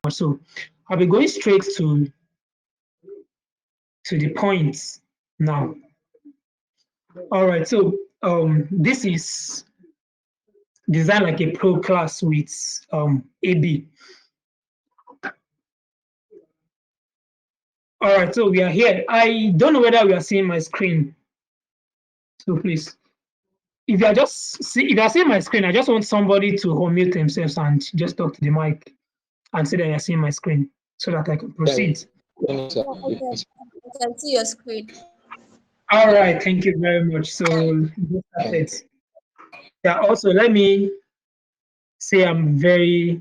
now. So I'll be going straight to the point now. All right, so this is Design Like a Pro class with AB. All right, so we are here. I don't know whether we are seeing my screen. So please, if you are seeing my screen, I just want somebody to unmute themselves and just talk to the mic and say that you're seeing my screen so that I can proceed. Yes, sir. Yes. I can see your screen. All right, thank you very much. So that's it. Yeah, also let me say I'm very,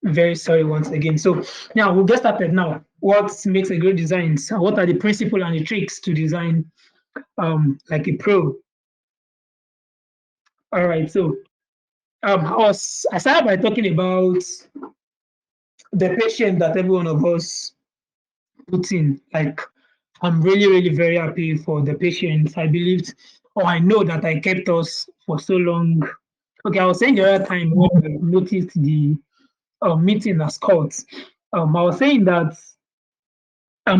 very sorry once again. So now we'll get started now. What makes a great design? So what are the principles and the tricks to design like a pro? All right, so I started by talking about the patient that every one of us put in. Like, I'm really, really very happy for the patients. I believed, or I know that I kept us for so long. Okay, I was saying the other time when I noticed the meeting as cults. I was saying that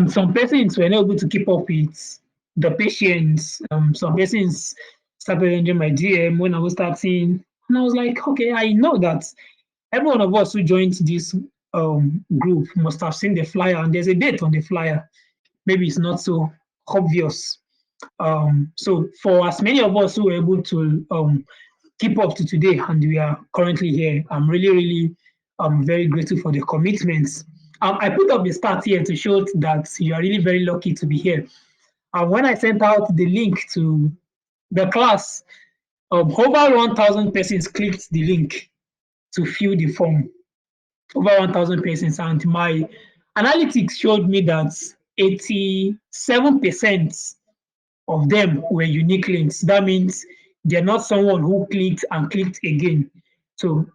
some persons were not able to keep up with the patients. Some persons started entering my DM when I was starting, and I was like, okay, I know that every one of us who joined this group must have seen the flyer, and there's a date on the flyer. Maybe it's not so obvious. So for as many of us who were able to keep up to today, and we are currently here, I'm really, really very grateful for the commitments. I put up the stats here to show that you are really very lucky to be here. And when I sent out the link to the class, over 1,000 persons clicked the link to fill the form. Over 1,000 persons, and my analytics showed me that 87% of them were unique links. That means they're not someone who clicked and clicked again. So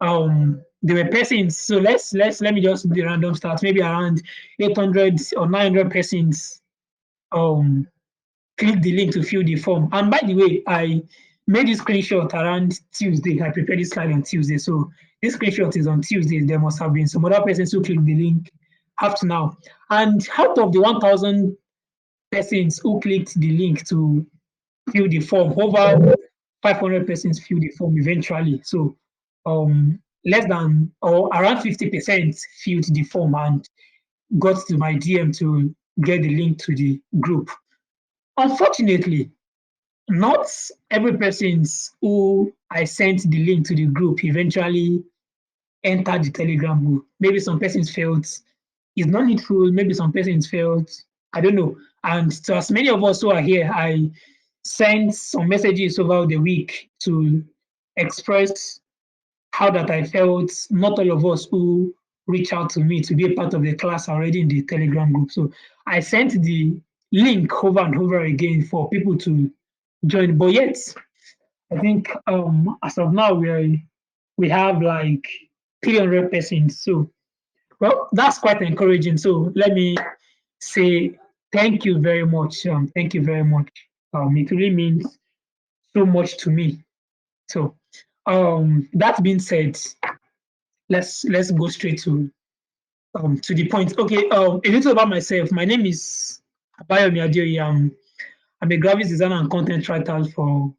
there were persons. So let me just do the random stats. Maybe around 800 or 900 persons click the link to fill the form. And by the way, I made this screenshot around Tuesday. I prepared this slide on Tuesday. So this screenshot is on Tuesday. There must have been some other persons who clicked the link up to now. And out of the 1,000 persons who clicked the link to fill the form, over 500 persons filled the form eventually. So less than or around 50% filled the form and got to my DM to get the link to the group. Unfortunately, not every person who I sent the link to the group eventually entered the Telegram group. Maybe some persons felt it's not needful. Maybe some persons felt, I don't know. And to as many of us who are here, I sent some messages over the week to express how that I felt. Not all of us who reach out to me to be a part of the class already in the Telegram group. So I sent the link over and over again for people to join. But yet, I think as of now we have like 300 persons. So well, that's quite encouraging. So let me say thank you very much. Thank you very much. It really means so much to me. So that being said, let's go straight to the point. Okay, a little about myself. My name is Abayomi Adeoye. I'm a graphics designer and content writer for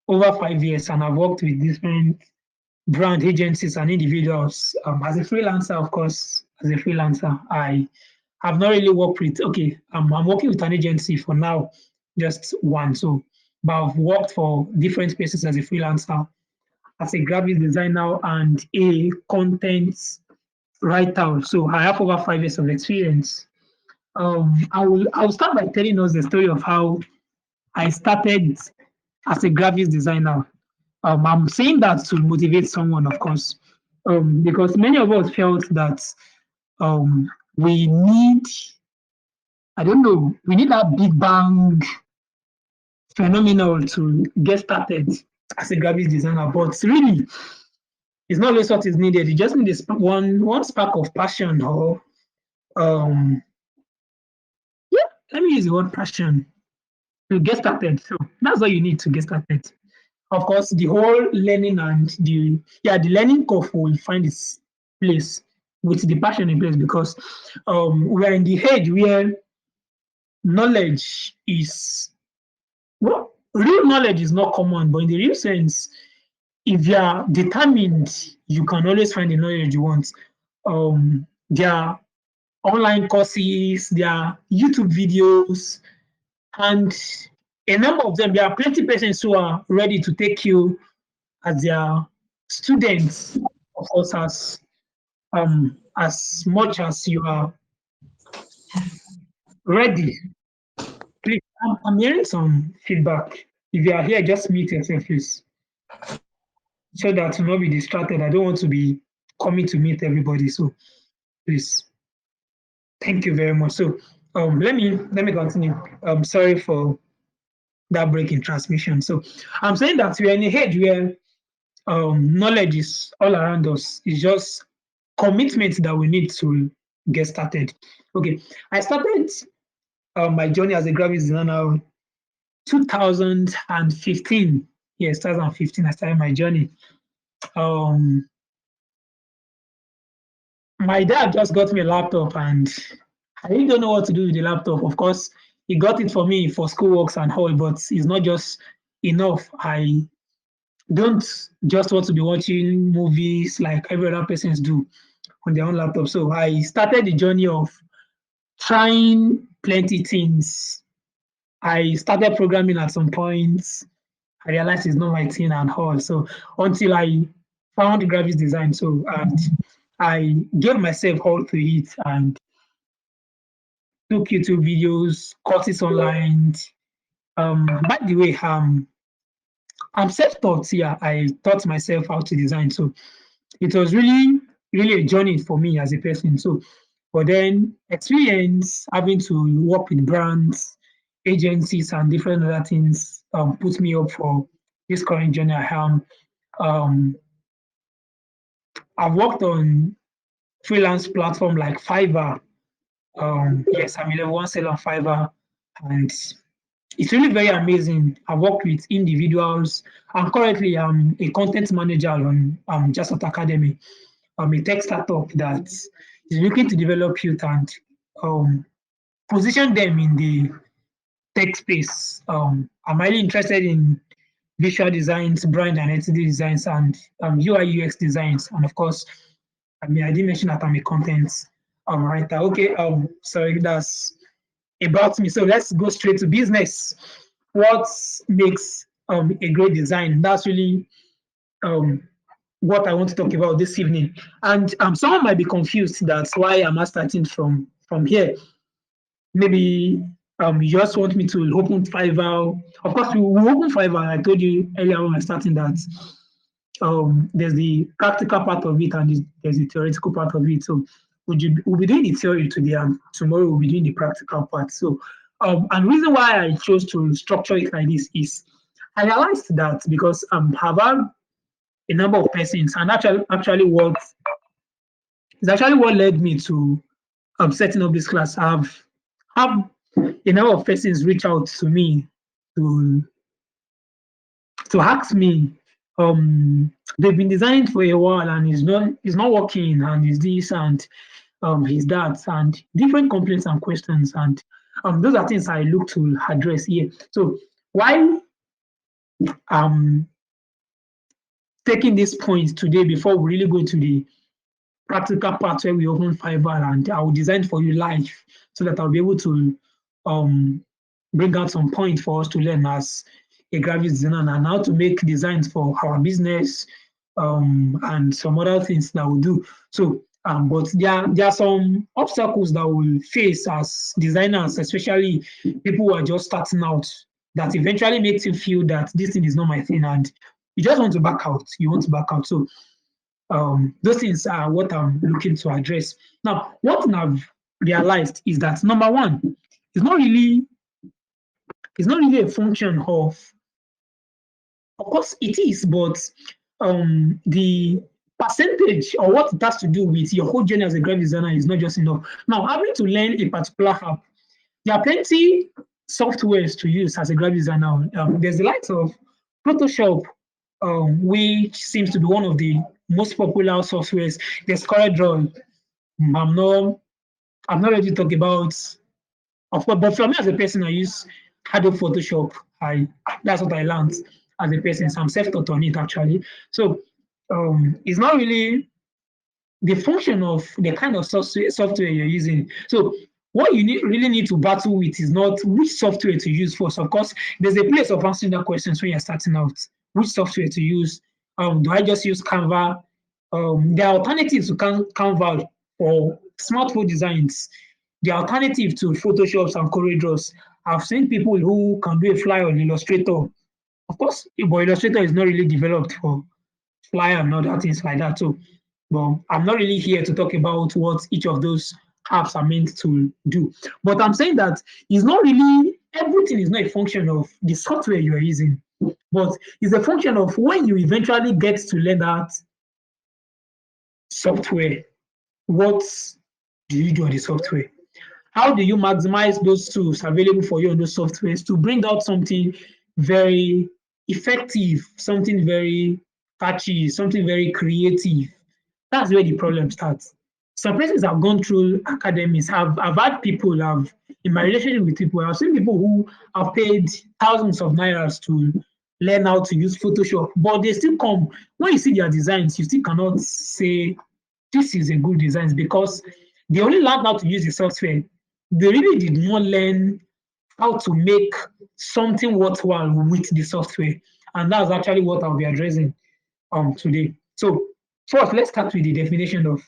over 5 years, and I've worked with different brand agencies and individuals. As a freelancer, of course, as a freelancer, I have not really worked with, okay, I'm working with an agency for now, just one. So, but I've worked for different spaces as a freelancer, as a graphic designer and a content writer. So I have over 5 years of experience. I'll start by telling us the story of how I started as a graphics designer. I'm saying that to motivate someone, of course, because many of us felt that we need, I don't know, we need that big bang phenomenal to get started as a graphics designer. But really, it's not always what is needed. You just need one spark of passion, or yeah, let me use the word passion to get started. So that's all you need to get started. of course, the whole learning and the learning curve will find its place with the passion in place because we're in the age where knowledge is well, real knowledge is not common, but in the real sense, if you are determined, you can always find the knowledge you want. There are online courses, there are YouTube videos, and a number of them, there are plenty of persons who are ready to take you as their students, of course, as much as you are ready. Please, I'm hearing some feedback. If you are here, just mute yourself, please, so that to not be distracted. I don't want to be coming to meet everybody. So please, thank you very much. So let me continue. Sorry for that break in transmission. So I'm saying that we're in a age where knowledge is all around us. It's just commitment that we need to get started. Okay, I started my journey as a graphic designer 2015. Yes, 2015. I started my journey. My dad just got me a laptop, and I really don't know what to do with the laptop. Of course, he got it for me for schoolworks and all, but it's not just enough. I don't just want to be watching movies like every other persons do on their own laptop. So I started the journey of trying plenty things. I started programming at some point. I realized it's not my thing and all. So until I found graphics design, so and I gave myself all to it and took YouTube videos, courses online. By the way, I'm self-taught. Yeah, I taught myself how to design. So it was really, really a journey for me as a person. So, but then experience having to work with brands, agencies, and different other things put me up for this current journey I am. I've worked on freelance platform like Fiverr. Yes, I'm a level one seller on Fiverr, and it's really very amazing. I work with individuals. I'm currently a content manager on Jasot Academy. I'm a tech startup that is looking to develop youth and position them in the tech space. I'm highly interested in visual designs, brand and identity designs, and UI UX designs. And of course, I didn't mention that I'm a content writer. Okay, sorry, that's about me. So let's go straight to business. What makes a great design? That's really what I want to talk about this evening. And someone might be confused. That's why I'm starting from here. Maybe you just want me to open Fiverr. Of course, we will open Fiverr. I told you earlier when I starting that there's the practical part of it and there's the theoretical part of it. So we'll be doing the theory today, and tomorrow we'll be doing the practical part. So, and the reason why I chose to structure it like this is I realized that because I've had a number of persons, and actually what led me to setting up this class. I've have a number of persons reach out to me to ask me they've been designing for a while and it's not working, and is this and is that, and different complaints and questions, and those are things I look to address here. So why taking this point today before we really go to the practical part where we open Fiverr, and I will design for you live so that I'll be able to bring out some points for us to learn as a graphic designer and how to make designs for our business and some other things that we do. So, but there are some obstacles that we'll face as designers, especially people who are just starting out, that eventually makes you feel that this thing is not my thing and you just want to back out. You want to back out. So those things are what I'm looking to address. Now, what I've realized is that number one, it's not really a function of course it is, but the percentage or what it has to do with your whole journey as a graphic designer is not just enough. Now, having to learn a particular app, there are plenty softwares to use as a graphic designer. There's the likes of Photoshop, which seems to be one of the most popular softwares. There's CorelDRAW. I'm not I'm not ready to talk about, of course, but for me as a person, I use Adobe Photoshop. That's what I learned as a person. So I'm self-taught on it actually. So it's not really the function of the kind of software you're using. So what you really need to battle with is not which software to use first. Of course, there's a place of answering that questions when you're starting out. Which software to use? Do I just use Canva? There are alternatives to Canva for smartphone designs. The alternative to Photoshop and CorelDRAW. I've seen people who can do a fly on Illustrator. Of course, but Illustrator is not really developed for fly and other things like that. So, but I'm not really here to talk about what each of those apps are meant to do. But I'm saying that it's not really, everything is not a function of the software you are using, but it's a function of when you eventually get to learn that software, what do you do on the software? How do you maximize those tools available for you on those softwares to bring out something very effective, something very catchy, something very creative? That's where the problem starts. Some places I've gone through academies, I've had people, in my relationship with people, I've seen people who have paid thousands of nairas to learn how to use Photoshop, but they still come. When you see their designs, you still cannot say this is a good design because they only learned how to use the software. They really did not learn how to make something worthwhile with the software. And that's actually what I'll be addressing today. So first, let's start with the definition of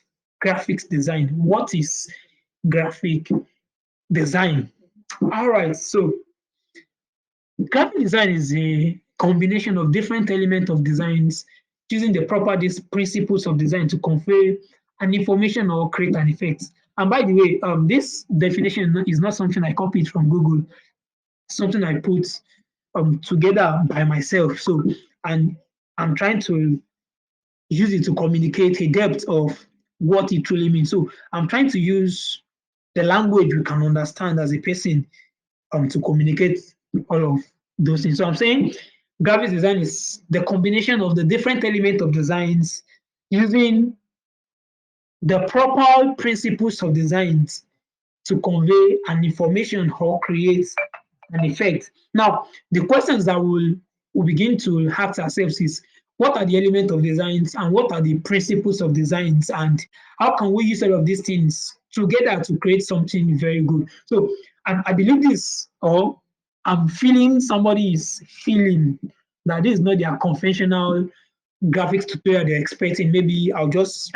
graphics design. What is graphic design? All right, so graphic design is a combination of different elements of designs using the proper principles of design to convey an information or create an effect. And by the way, this definition is not something I copied from Google, something I put together by myself. So, and I'm trying to use it to communicate a depth of what it truly means. So, I'm trying to use the language we can understand as a person to communicate all of those things. So I'm saying graphics design is the combination of the different elements of designs using the proper principles of designs to convey an information or create an effect. Now, the questions that we'll begin to have to ourselves is what are the elements of designs and what are the principles of designs and how can we use all of these things together to create something very good. So, and I believe this, or I'm feeling somebody is feeling that this is not their conventional graphics tutorial they're expecting. Maybe I'll just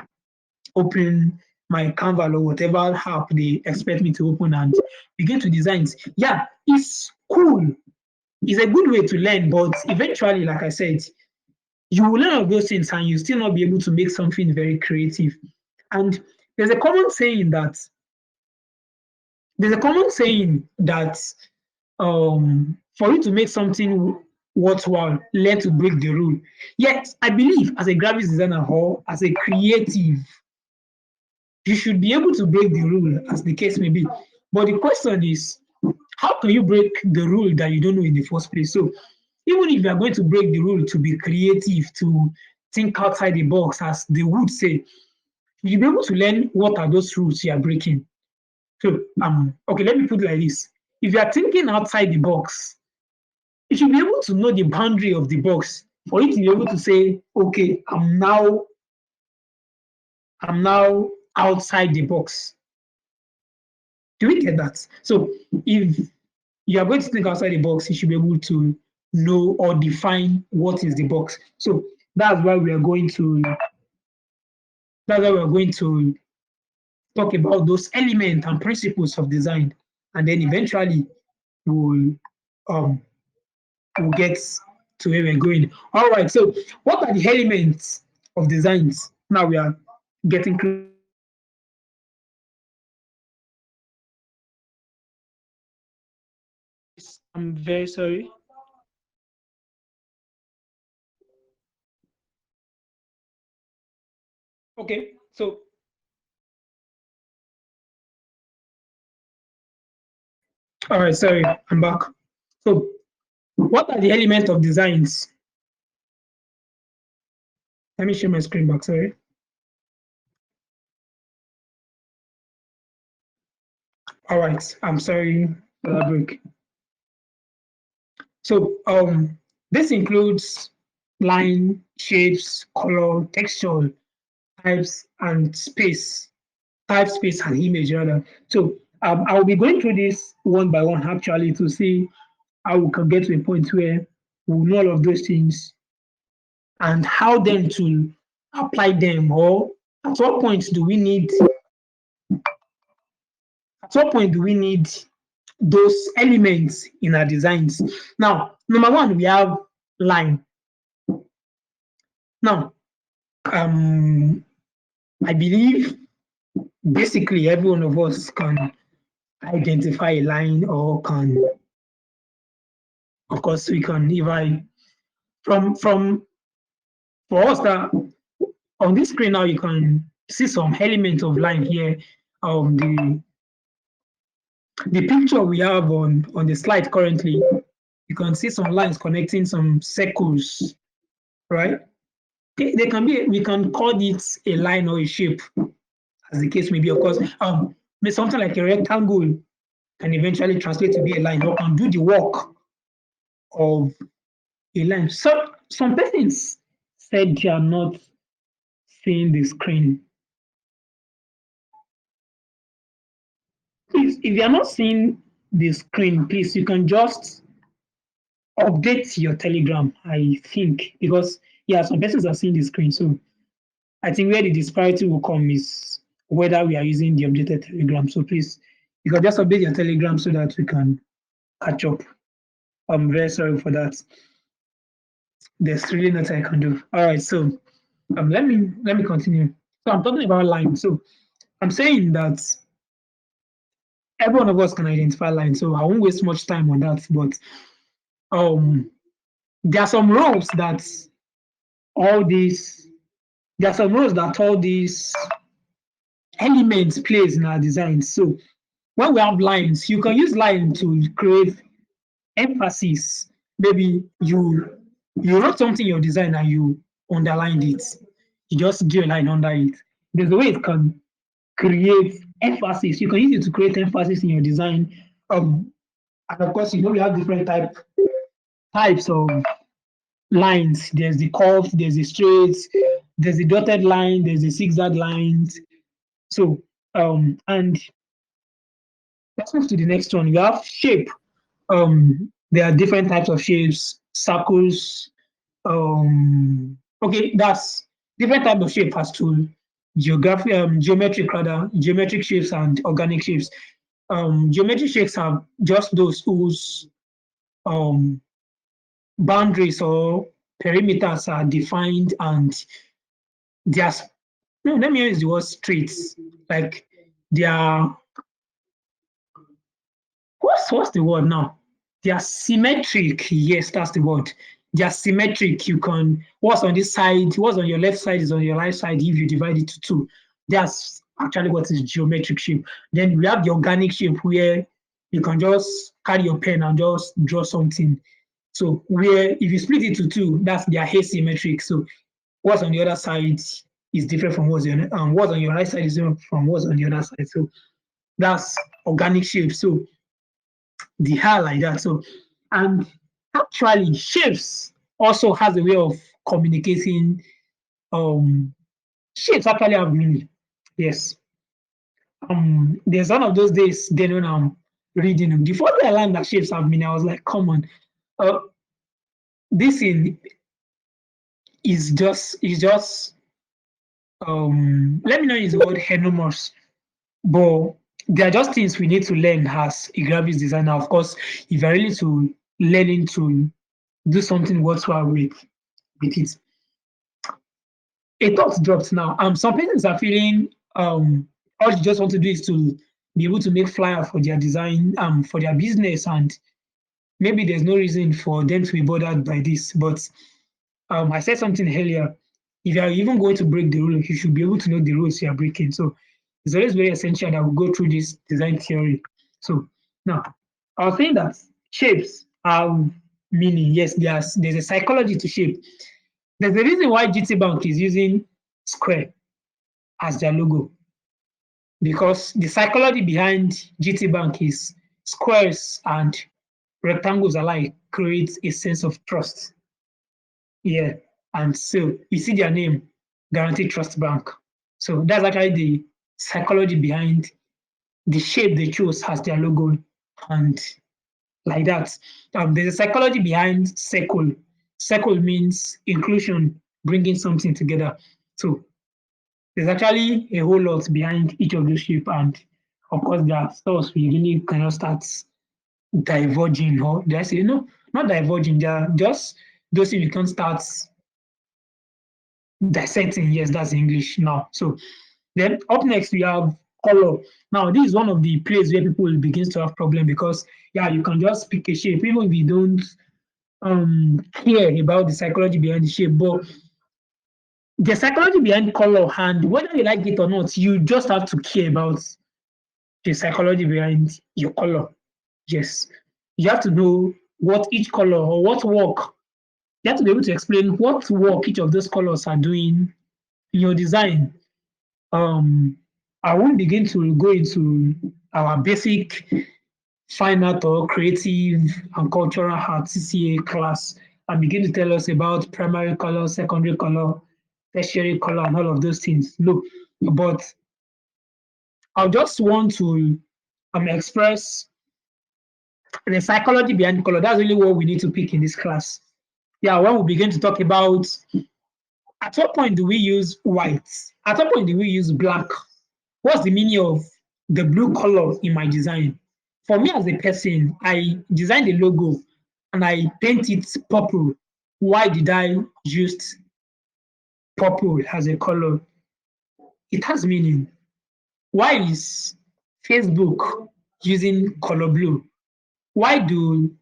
open my Canva or whatever app they expect me to open and begin to design. Yeah, it's cool. It's a good way to learn, but eventually, like I said, you will learn all those things and you still not be able to make something very creative. And there's a common saying that for you to make something worthwhile, learn to break the rule. Yet, I believe as a graphics designer or as a creative, you should be able to break the rule as the case may be. But the question is, how can you break the rule that you don't know in the first place? So even if you are going to break the rule to be creative, to think outside the box, as they would say, you'll be able to learn what are those rules you are breaking. So okay, let me put it like this. If you are thinking outside the box, you should be able to know the boundary of the box for you to be able to say, okay, I'm now outside the box. Do we get that? So if you are going to think outside the box, you should be able to know or define what is the box. So that's why we are going to talk about those elements and principles of design, and then eventually we'll we'll get to where we're going. All right. So what are the elements of designs? Now we are getting close. I'm very sorry. Okay, so all right, sorry, I'm back. So what are the elements of designs? Let me share my screen back, sorry. All right, I'm sorry for that break. So this includes line, shapes, color, texture, types, and space. Type, space, and image rather. So I will be going through this one by one actually to see how we can get to a point where we know all of those things and how then to apply them, or at what point do we need those elements in our designs. Now, number one, we have line. Now, I believe basically every one of us can identify a line, or can, of course, we can even from for us that on this screen now you can see some element of line here. The picture we have on the slide currently, you can see some lines connecting some circles, right? They can be, we can call it a line or a shape, as the case may be. Of course, something like a rectangle can eventually translate to be a line, or can do the work of a line. So some persons said they are not seeing the screen. Please, if you are not seeing the screen, please, you can just update your Telegram, I think, because yeah, some persons are seeing the screen. So I think where the disparity will come is whether we are using the updated Telegram. So please, you can just update your Telegram so that we can catch up. I'm very sorry for that. There's really nothing I can do. All right, so let me continue. So I'm talking about line. So I'm saying that every one of us can identify line. So I won't waste much time on that. But there are some roles that all these elements plays in our design. So when we have lines, you can use line to create emphasis. Maybe you wrote something in your design and you underlined it. You just drew a line under it. There's a way it can create emphasis. You can use it to create emphasis in your design. And of course, we have different types of lines. There's the curves, there's the straights, there's the dotted line, there's the zigzag lines. So and let's move to the next one. You have shape. There are different types of shapes, circles. Okay, that's different type of shape as to geometric shapes and organic shapes. Geometric shapes are just those whose boundaries or perimeters are defined, and there's no, let me use the word streets. Like they are, what's the word now? They are symmetric. Yes, that's the word. They are symmetric. You can, what's on this side, what's on your left side is on your right side if you divide it to two. That's actually what is geometric shape. Then we have the organic shape where you can just carry your pen and just draw something. So where if you split it to two, that's they are asymmetric. So what's on the other side is different from what's on your right side is different from what's on the other side. So that's organic shape. So the hair like that. So, and actually, shapes also has a way of communicating. Shapes actually have meaning. Yes. There's one of those days then when I'm reading them. Before I learned that shapes have meaning, I was like, come on, this is just let me know use the word enormous, but they are just things we need to learn as a graphics designer. Of course, if you're really to learning to do something worthwhile with it. A thought dropped now. Some persons are feeling all you just want to do is to be able to make flyer for their design, for their business, and maybe there's no reason for them to be bothered by this. But I said something earlier. If you are even going to break the rule, you should be able to know the rules you are breaking. So it's always very essential that we go through this design theory. So now, I was saying that shapes have meaning. Yes, there's a psychology to shape. There's a reason why GT Bank is using square as their logo, because the psychology behind GT Bank is squares and rectangles alike create a sense of trust. Yeah, and so you see their name, Guaranteed Trust Bank. So that's actually the psychology behind the shape they chose as their logo, and like that. There's a psychology behind circle. Circle means inclusion, bringing something together. So there's actually a whole lot behind each of those shape, and of course there are stuff we really cannot start diverging, or did I say no, not diverging, they are just those things you can start dissecting. Yes, that's English now. So then up next we have color. Now this is one of the places where people begin to have problem, because yeah, you can just pick a shape even if you don't care about the psychology behind the shape, but the psychology behind color, and whether you like it or not, you just have to care about the psychology behind your color. Yes, you have to know what each color or what work. You have to be able to explain what work each of those colors are doing in your design. I won't begin to go into our basic fine art or creative and cultural art CCA class and begin to tell us about primary color, secondary color, tertiary color, and all of those things. No, but I just want to express the psychology behind color. That's really what we need to pick in this class. Yeah, when we begin to talk about at what point do we use white? At what point do we use black? What's the meaning of the blue color in my design? For me as a person, I designed the logo and I paint it purple. Why did I use purple as a color? It has meaning. Why is Facebook using color blue? Why do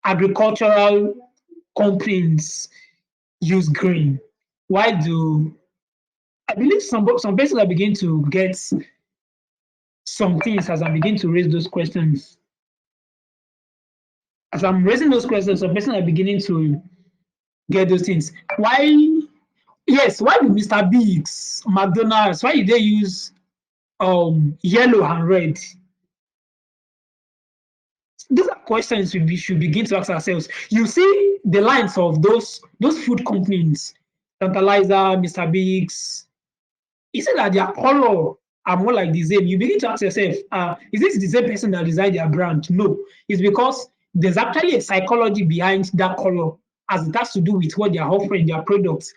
agricultural companies use green? Why do I believe some persons are beginning to get some things as I begin to raise those questions. As I'm raising those questions, some persons are beginning to get those things. Why? Yes, why do Mr. Biggs, McDonald's, why did they use yellow and red? These are questions we should begin to ask ourselves. You see the lines of those food companies, Tantalizer, Mr. Biggs. You see that their color are more like the same. You begin to ask yourself, is this the same person that designed their brand? No, it's because there's actually a psychology behind that color, as it has to do with what they are offering their products.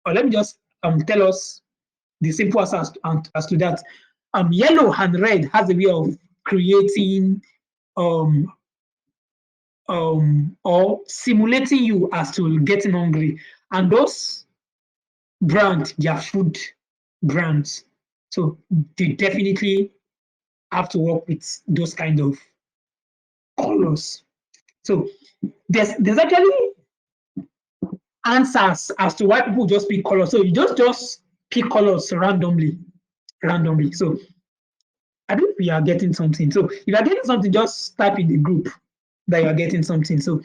Or let me just tell us the simple answer as to that. Yellow and red has a way of creating or simulating you as to getting hungry. And those brands, they are food brands. So they definitely have to work with those kind of colors. So there's actually answers as to why people just pick colors. So you just pick colors randomly. So I think we are getting something. So if you are getting something, just type in the group that you are getting something. So,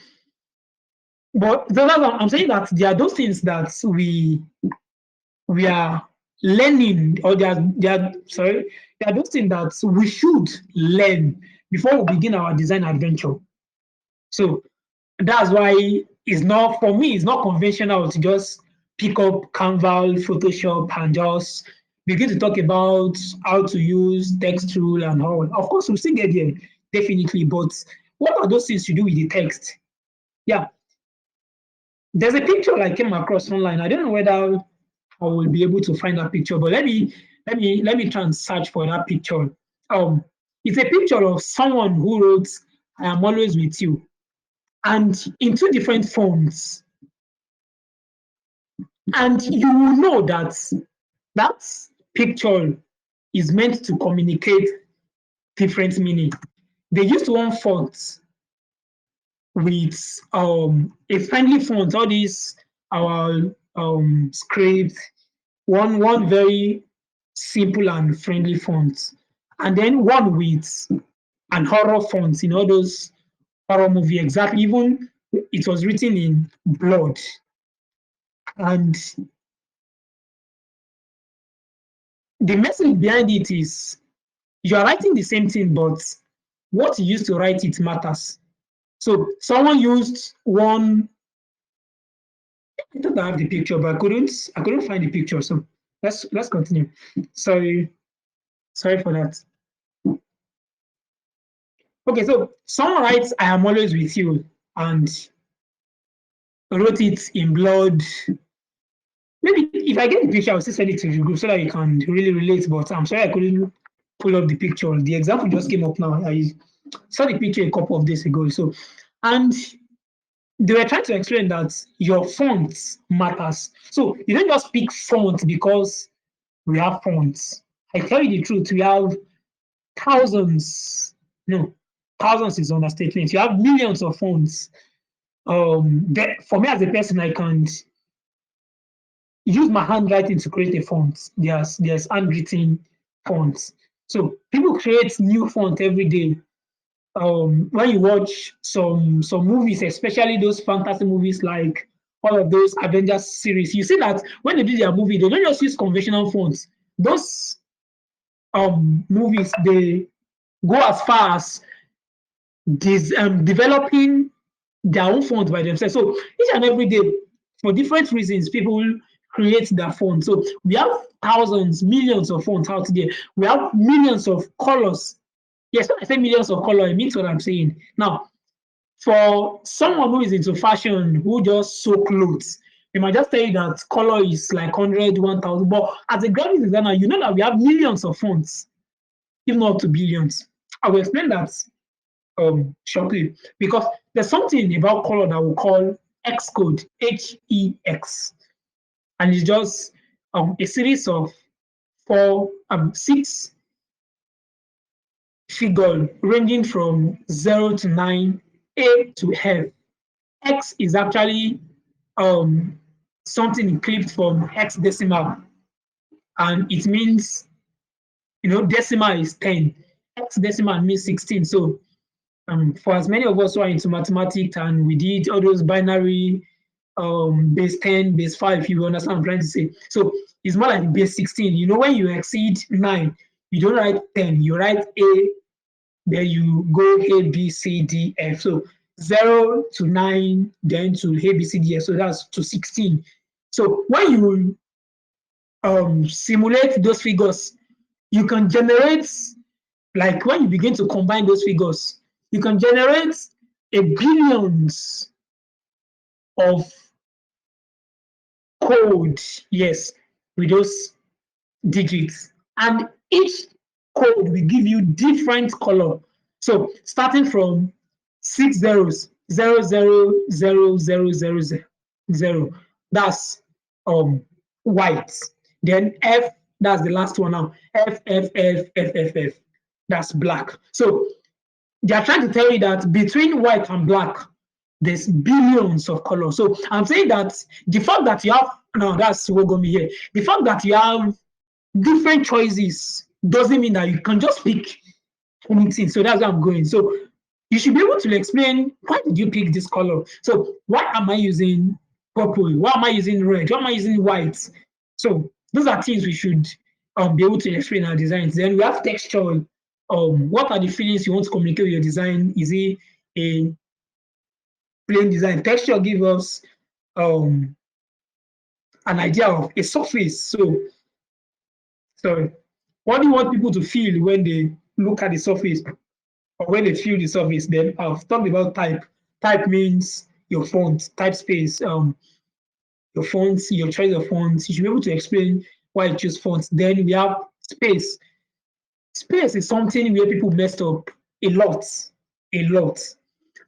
but I'm saying that there are those things that we are learning, or there are those things that we should learn before we begin our design adventure. So that's why it's not, for me, it's not conventional to just pick up Canva, Photoshop, and just begin to talk about how to use text tool and all. Of course, we'll still get there, definitely, but what are those things to do with the text? Yeah. There's a picture I came across online. I don't know whether I will be able to find that picture, but let me try and search for that picture. It's a picture of someone who wrote, "I am always with you," and in two different fonts. And you will know that that picture is meant to communicate different meaning. They used one font with a friendly font, all these our script, one very simple and friendly font, and then one with an horror font, you know, those horror movie exactly. Even it was written in blood. And the message behind it is you are writing the same thing, but what you used to write it matters. So someone used one. I thought I have the picture, but I couldn't find the picture. So let's continue. Sorry for that. Okay, so someone writes, "I am always with you," and wrote it in blood. Maybe if I get the picture, I'll still send it to the group so that you can really relate. But I'm sorry I couldn't pull up the picture. The example just came up now. I saw the picture a couple of days ago. So, and they were trying to explain that your font matters. So you don't just pick font because we have fonts. I tell you the truth, we have thousands. No, thousands is understatement. You have millions of fonts. For me as a person, I can't use my handwriting to create a font. There's handwritten fonts. So people create new font every day. When you watch some movies, especially those fantasy movies like all of those Avengers series, you see that when they do their movie, they don't just use conventional fonts. Those movies, they go as far as this developing their own font by themselves. So each and every day, for different reasons, people create their font. So we have thousands, millions of fonts out there. We have millions of colors. Yes, when I say millions of colors, it means what I'm saying. Now, for someone who is into fashion, who just sew clothes, they might just tell you that color is like 100, 1,000. But as a graphic designer, you know that we have millions of fonts, if not up to billions. I will explain that shortly because there's something about color that we call X code, HEX, and it's just a series of six figures ranging from 0 to 9, A to F. X is actually something clipped from hexadecimal, and it means, decimal is 10. Hexadecimal means 16. So for as many of us who are into mathematics and we did all those binary base 10, base 5, if you understand what I'm trying to say. So it's more like base 16. When you exceed 9, you don't write 10, you write A, then you go A, B, C, D, F. So 0 to 9, then to A, B, C, D, F. So that's to 16. So when you simulate those figures, you can generate, like when you begin to combine those figures, you can generate a billions of code, yes, with those digits. And each code will give you different color. So starting from 6 zeros, 0, 0, 0, 0, 0, 0, 0. That's white. Then F, that's the last one now. F, F, F, F, F, F. That's black. So they are trying to tell you that between white and black, there's billions of colors. So I'm saying that the fact that you have, now that's what got me here. The fact that you have different choices doesn't mean that you can just pick anything. So that's where I'm going. So you should be able to explain, why did you pick this color? So why am I using purple? Why am I using red? Why am I using white? So those are things we should be able to explain our designs. Then we have texture. What are the feelings you want to communicate with your design? Is it a plain design? Texture gives us an idea of a surface. So what do you want people to feel when they look at the surface or when they feel the surface? Then I've talked about type. Type means your font, type space, your fonts, your choice of fonts. You should be able to explain why you choose fonts. Then we have space. Space is something where people messed up a lot.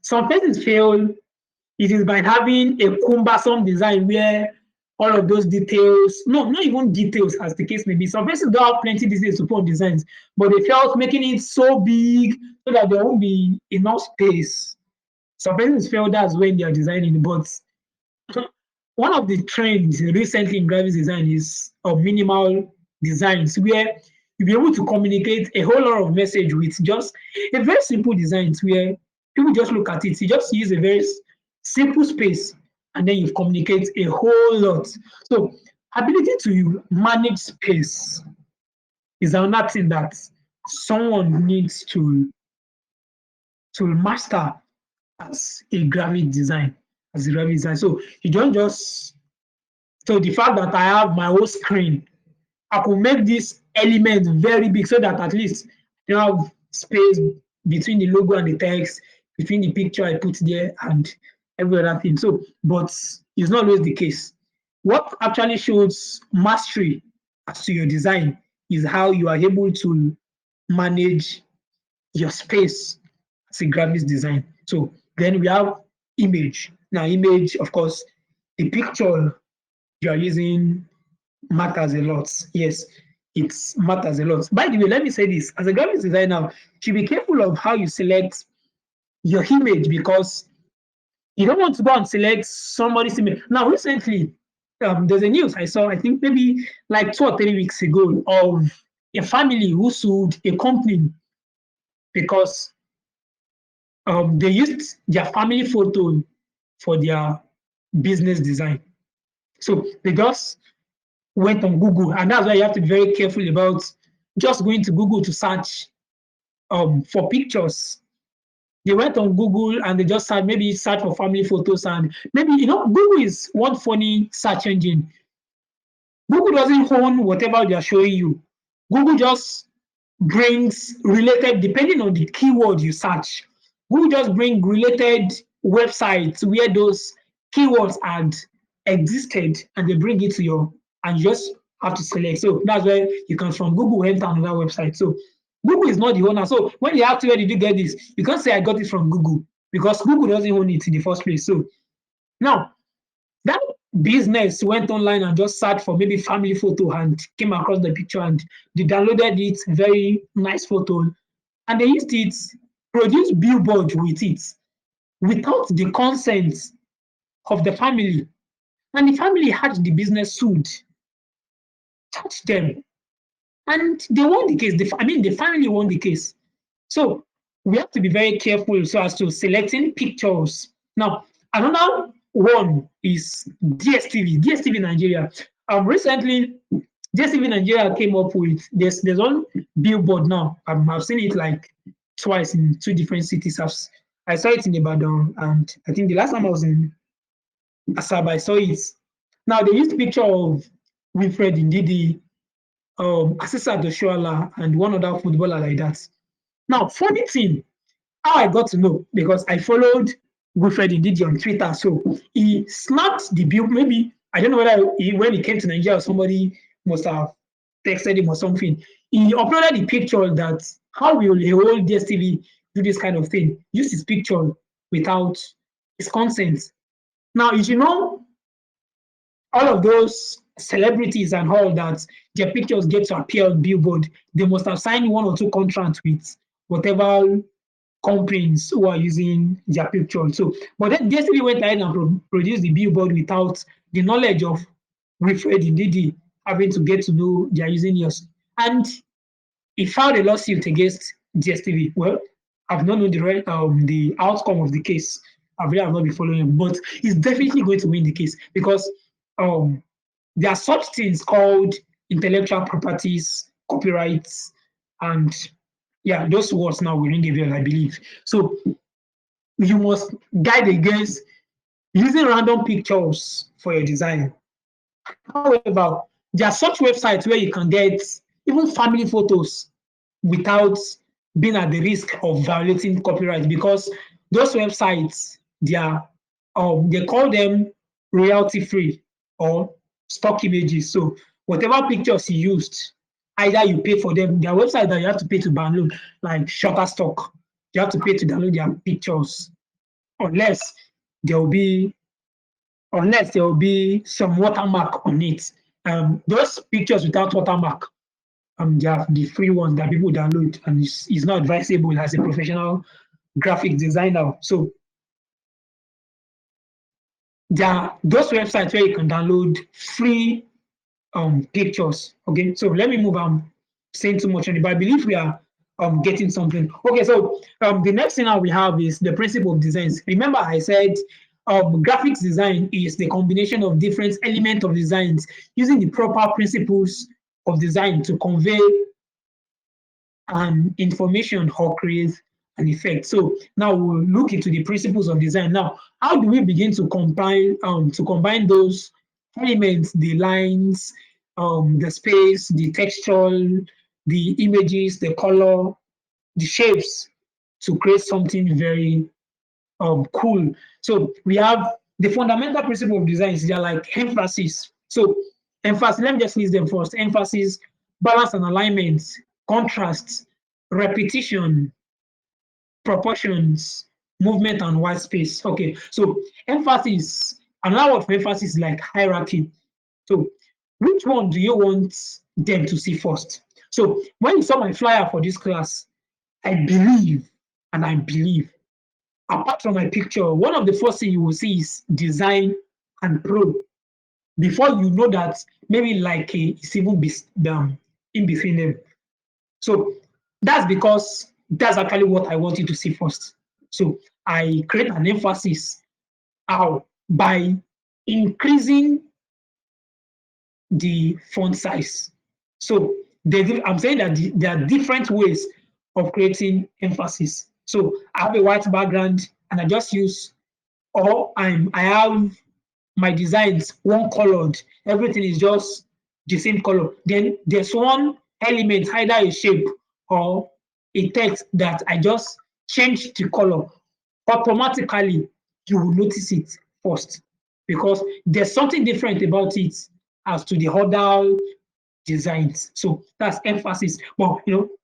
Some persons fail. It is by having a cumbersome design where all of those details, no, not even details as the case may be. Some persons don't have plenty details to put on designs, but they felt making it so big so that there won't be enough space. Some persons feel that's when they are designing, but one of the trends recently in graphic design is minimal designs where you'll be able to communicate a whole lot of message with just a very simple designs where people just look at it. You just use a very simple space and then you communicate a whole lot. So ability to manage space is another thing that someone needs to master as a graphic design. So you don't just so the fact that I have my whole screen, I could make this element very big so that at least you have space between the logo and the text, between the picture I put there and every other thing. So, but it's not always the case. What actually shows mastery as to your design is how you are able to manage your space as a graphics design. So then we have image. Now, image, of course, the picture you are using matters a lot. Yes, it matters a lot. By the way, let me say this. As a graphics designer, you should be careful of how you select your image because you don't want to go and select somebody's image. Now, recently, there's a news I saw, I think maybe like 2 or 3 weeks ago, of a family who sued a company because they used their family photo for their business design. So they just went on Google, and that's why you have to be very careful about just going to Google to search for pictures. They went on Google and they just search for family photos, and maybe Google is one funny search engine. Google doesn't own whatever they are showing you. Google just brings related, depending on the keyword you search. Google just bring related websites where those keywords had existed, and they bring it to you, and you just have to select. So that's where you can from Google enter another website. So Google is not the owner. So when they ask you where did you get this, you can't say I got it from Google because Google doesn't own it in the first place. So now that business went online and just searched for maybe family photo and came across the picture and they downloaded it, very nice photo, and they used it, produced billboard with it without the consent of the family. And the family had the business sued, touched them, and they won the case. The family won the case. So we have to be very careful so as to selecting pictures. Now, another one is DSTV Nigeria. Recently, DSTV Nigeria came up with there's one billboard now. I've seen it like twice in 2 different cities. I saw it in Ibadan, and I think the last time I was in Asaba, I saw it. Now they used a picture of Wilfred Ndidi, Asisa Doshoala, and one other footballer like that. Now, funny thing, how I got to know, because I followed Wilfred Ndidi on Twitter. So he snapped the bill. Maybe, I don't know whether when he came to Nigeria, somebody must have texted him or something. He uploaded the picture that how will a whole DSTV do this kind of thing? Use his picture without his consent. Now, all of those celebrities and all that, their pictures get to appear on billboard, they must have signed 1 or 2 contracts with whatever companies who are using their picture. So, but then DSTV went ahead and produced the billboard without the knowledge of Wilfred Ndidi having to get to know they are using yours. And he filed a lawsuit against DSTV. Well, I've not known the outcome of the case. I really have not been following him, but he's definitely going to win the case because there are such things called intellectual properties, copyrights, and yeah, those words now will ring a bell, I believe. So you must guide against using random pictures for your design. However, there are such websites where you can get even family photos without being at the risk of violating copyright, because those websites, they call them royalty free or stock images. So whatever pictures you used, either you pay for them. There are websites that you have to pay to download, like Shutterstock. You have to pay to download their pictures, unless there will be some watermark on it. Those pictures without watermark, they are the free ones that people download, and it's not advisable as a professional graphic designer. So there are those websites where you can download free pictures. Okay, so let me move. I'm saying too much on it, but I believe we are getting something. Okay, so the next thing now we have is the principle of designs. Remember, I said graphics design is the combination of different elements of designs using the proper principles of design to convey an information or create an effect. So now we'll look into the principles of design. Now, how do we begin to combine those elements, the lines, the space, the texture, the images, the color, the shapes to create something very cool. So we have the fundamental principle of design is they're like emphasis. So emphasis, let me just list them first. Emphasis, balance and alignment, contrast, repetition, proportions, movement, and white space. Okay, so emphasis, another word for emphasis is like hierarchy. So which one do you want them to see first? So when you saw my flyer for this class, I believe, apart from my picture, one of the first thing you will see is design and pro. Before you know that, maybe like it's even in between them. So that's because that's actually what I want you to see first. So I create an emphasis how by increasing the font size. So I'm saying that there are different ways of creating emphasis. So I have a white background and I just use, or I have my designs one colored, everything is just the same color. Then there's one element, either a shape or a text that I just change the color. Automatically, you will notice it first because there's something different about it as to the other designs. So that's emphasis. But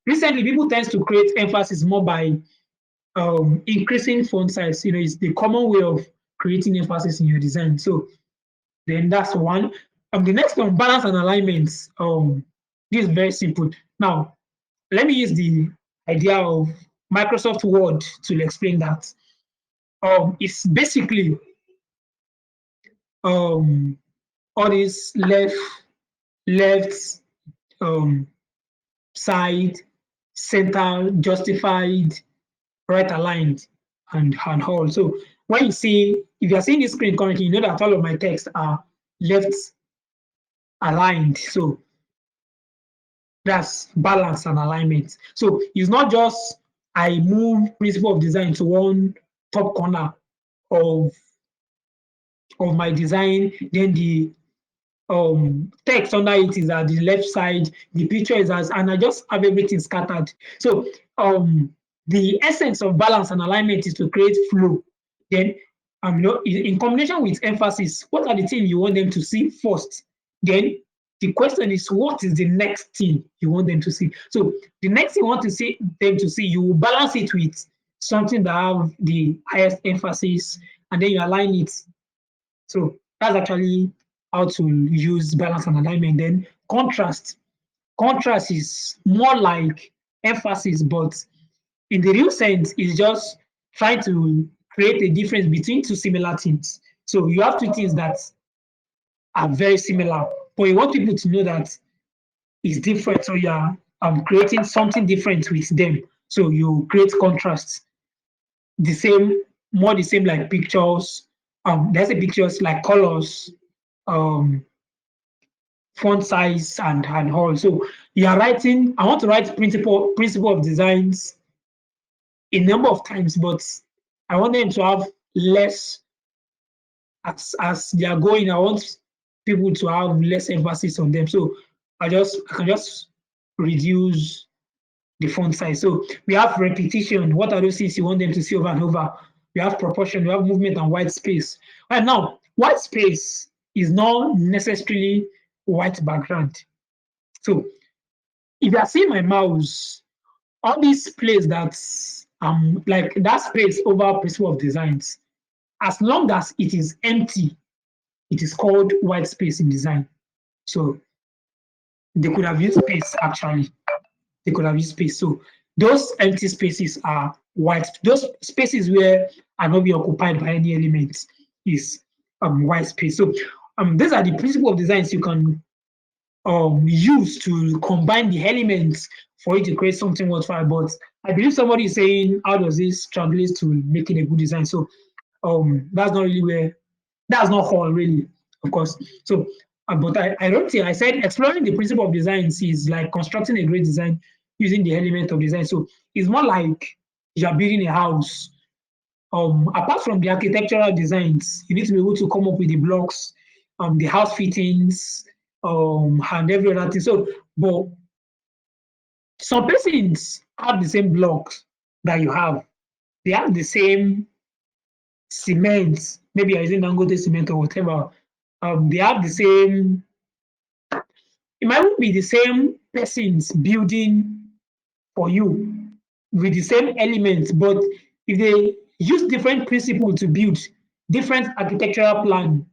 recently people tend to create emphasis more by increasing font size. It's the common way of creating emphasis in your design. So then that's one. The next one, balance and alignment. This is very simple. Now, let me use the idea of Microsoft Word to explain that. It's basically all this left, side, center, justified, right aligned, and all. So when you see, if you're seeing this screen currently, you know that all of my text are left aligned. So that's balance and alignment. So it's not just I move principle of design to one top corner of my design, then the text under it is at the left side, the picture is and I just have everything scattered. So the essence of balance and alignment is to create flow. Then in combination with emphasis, what are the things you want them to see first? Then the question is, what is the next thing you want them to see? So the next thing you want them to see, you will balance it with something that have the highest emphasis, and then you align it. So that's actually how to use balance and alignment. Then contrast. Contrast is more like emphasis, but in the real sense, it's just trying to create a difference between two similar things. So you have two things that are very similar, but you want people to know that it's different. So you are creating something different with them. So you create contrasts. The same like pictures. There's a pictures like colors, font size, and all. So you are writing. I want to write principle of designs a number of times, but I want them to have less as they are going. I want people to have less emphasis on them. So I can just reduce the font size. So we have repetition. What are those things you want them to see over and over? We have proportion, we have movement and white space. And now, white space is not necessarily white background. So if you are seeing my mouse, all these place that's like that space over principle of designs, as long as it is empty, it is called white space in design. So they could have used space actually. They could have used space. So those empty spaces are white. Those spaces where are not being occupied by any elements is white space. So these are the principle of designs you can use to combine the elements for you to create something worthwhile. But I believe somebody is saying, how does this translate to making a good design? So That's not really where, that's not all really, of course. So, but I wrote here, I said exploring the principle of design is like constructing a great design using the element of design. So it's more like you're building a house. Apart from the architectural designs, you need to be able to come up with the blocks, the house fittings, and every other thing. So, but some persons have the same blocks that you have. They have the same cement, maybe you're using Dangote cement or whatever. They have the same, it might not be the same persons building for you with the same elements, but if they use different principles to build, different architectural plan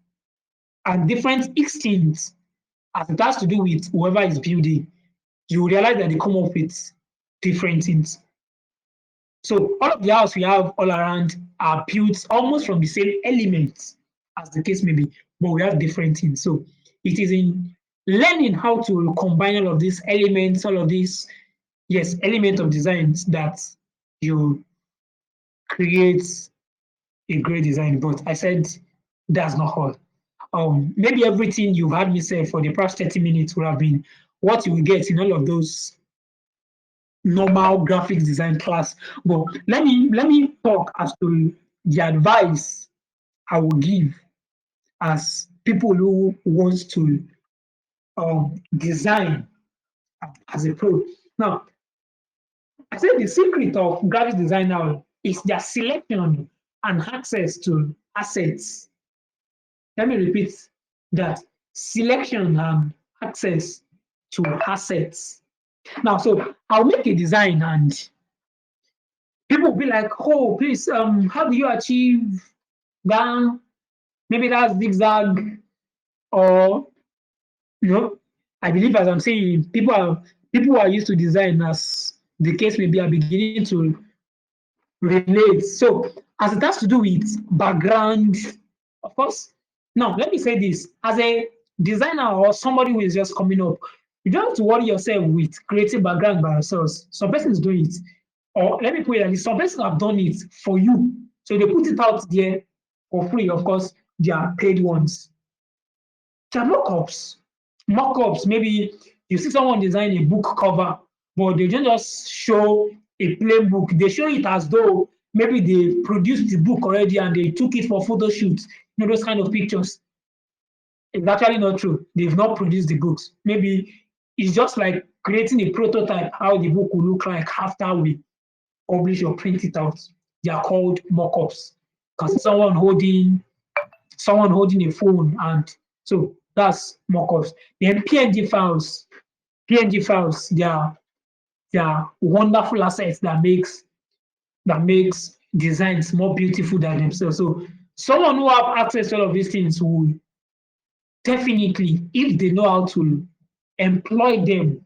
and different instincts as it has to do with whoever is building, you will realize that they come up with different things. So all of the house we have all around are built almost from the same elements, as the case may be, but we have different things. So it is in learning how to combine all of these elements, all of these, yes, element of designs that you create a great design. But I said that's not all. Maybe everything you've had me say for the past 30 minutes would have been what you will get in all of those normal graphics design class. But let me talk as to the advice I will give as people who wants to design as a pro. Now, I said the secret of graphic design now is their selection and access to assets. Let me repeat that: selection and access to assets. Now, so I'll make a design and people will be like, oh, please, how do you achieve that? Maybe that's zigzag, or I believe as I'm saying, people are used to design, as the case may be, are beginning to relate. So as it has to do with background, of course. Now let me say this: as a designer or somebody who is just coming up, you don't have to worry yourself with creating background by yourselves. Some persons do it, or let me put it like this: some persons have done it for you. So they put it out there for free. Of course, they are paid ones. There are mock-ups. Mock-ups, maybe you see someone design a book cover, but they don't just show a plain book. They show it as though maybe they produced the book already and they took it for photo shoots. Those kind of pictures. It's actually not true. They've not produced the books. Maybe it's just like creating a prototype how the book will look like after we publish or print it out. They are called mock-ups. Because someone holding a phone, and so that's mock-ups. Then PNG files, they are wonderful assets that makes designs more beautiful than themselves. So someone who have access to all of these things will definitely, if they know how to employ them,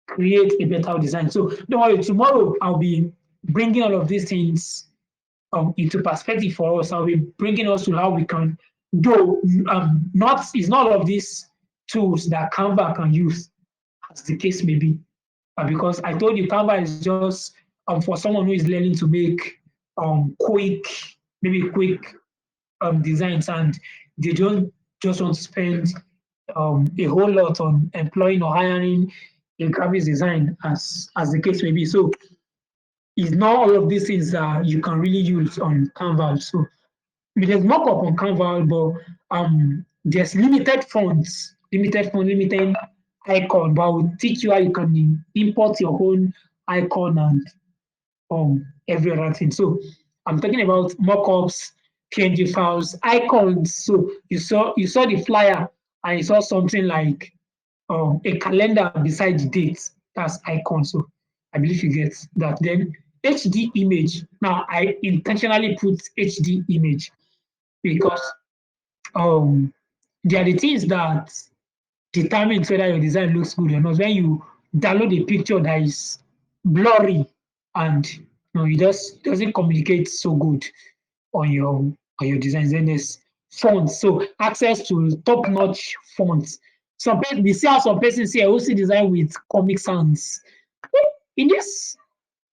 create a better design. So don't worry, tomorrow I'll be bringing all of these things into perspective for us. I'll be bringing us to how we can do. It's not all of these tools that Canva can use, as the case may be, because I told you Canva is just for someone who is learning to make quick designs, and they don't just want to spend a whole lot on employing or hiring a graphics design, as the case may be. So it's not all of these things that you can really use on Canva. So there's mock-up on Canva, but there's limited fonts, limited icon, but I will teach you how you can import your own icon and every other thing. So I'm talking about mock-ups, PNG files, icons. So you saw the flyer and you saw something like a calendar beside the date. That's icon. So I believe you get that. Then HD image. Now I intentionally put HD image because they are the things that determines whether your design looks good or not. When you download a picture that is blurry and it just doesn't communicate so good on your designs, then there's fonts. So access to top-notch fonts. We see how some persons here also design with Comic Sans. In this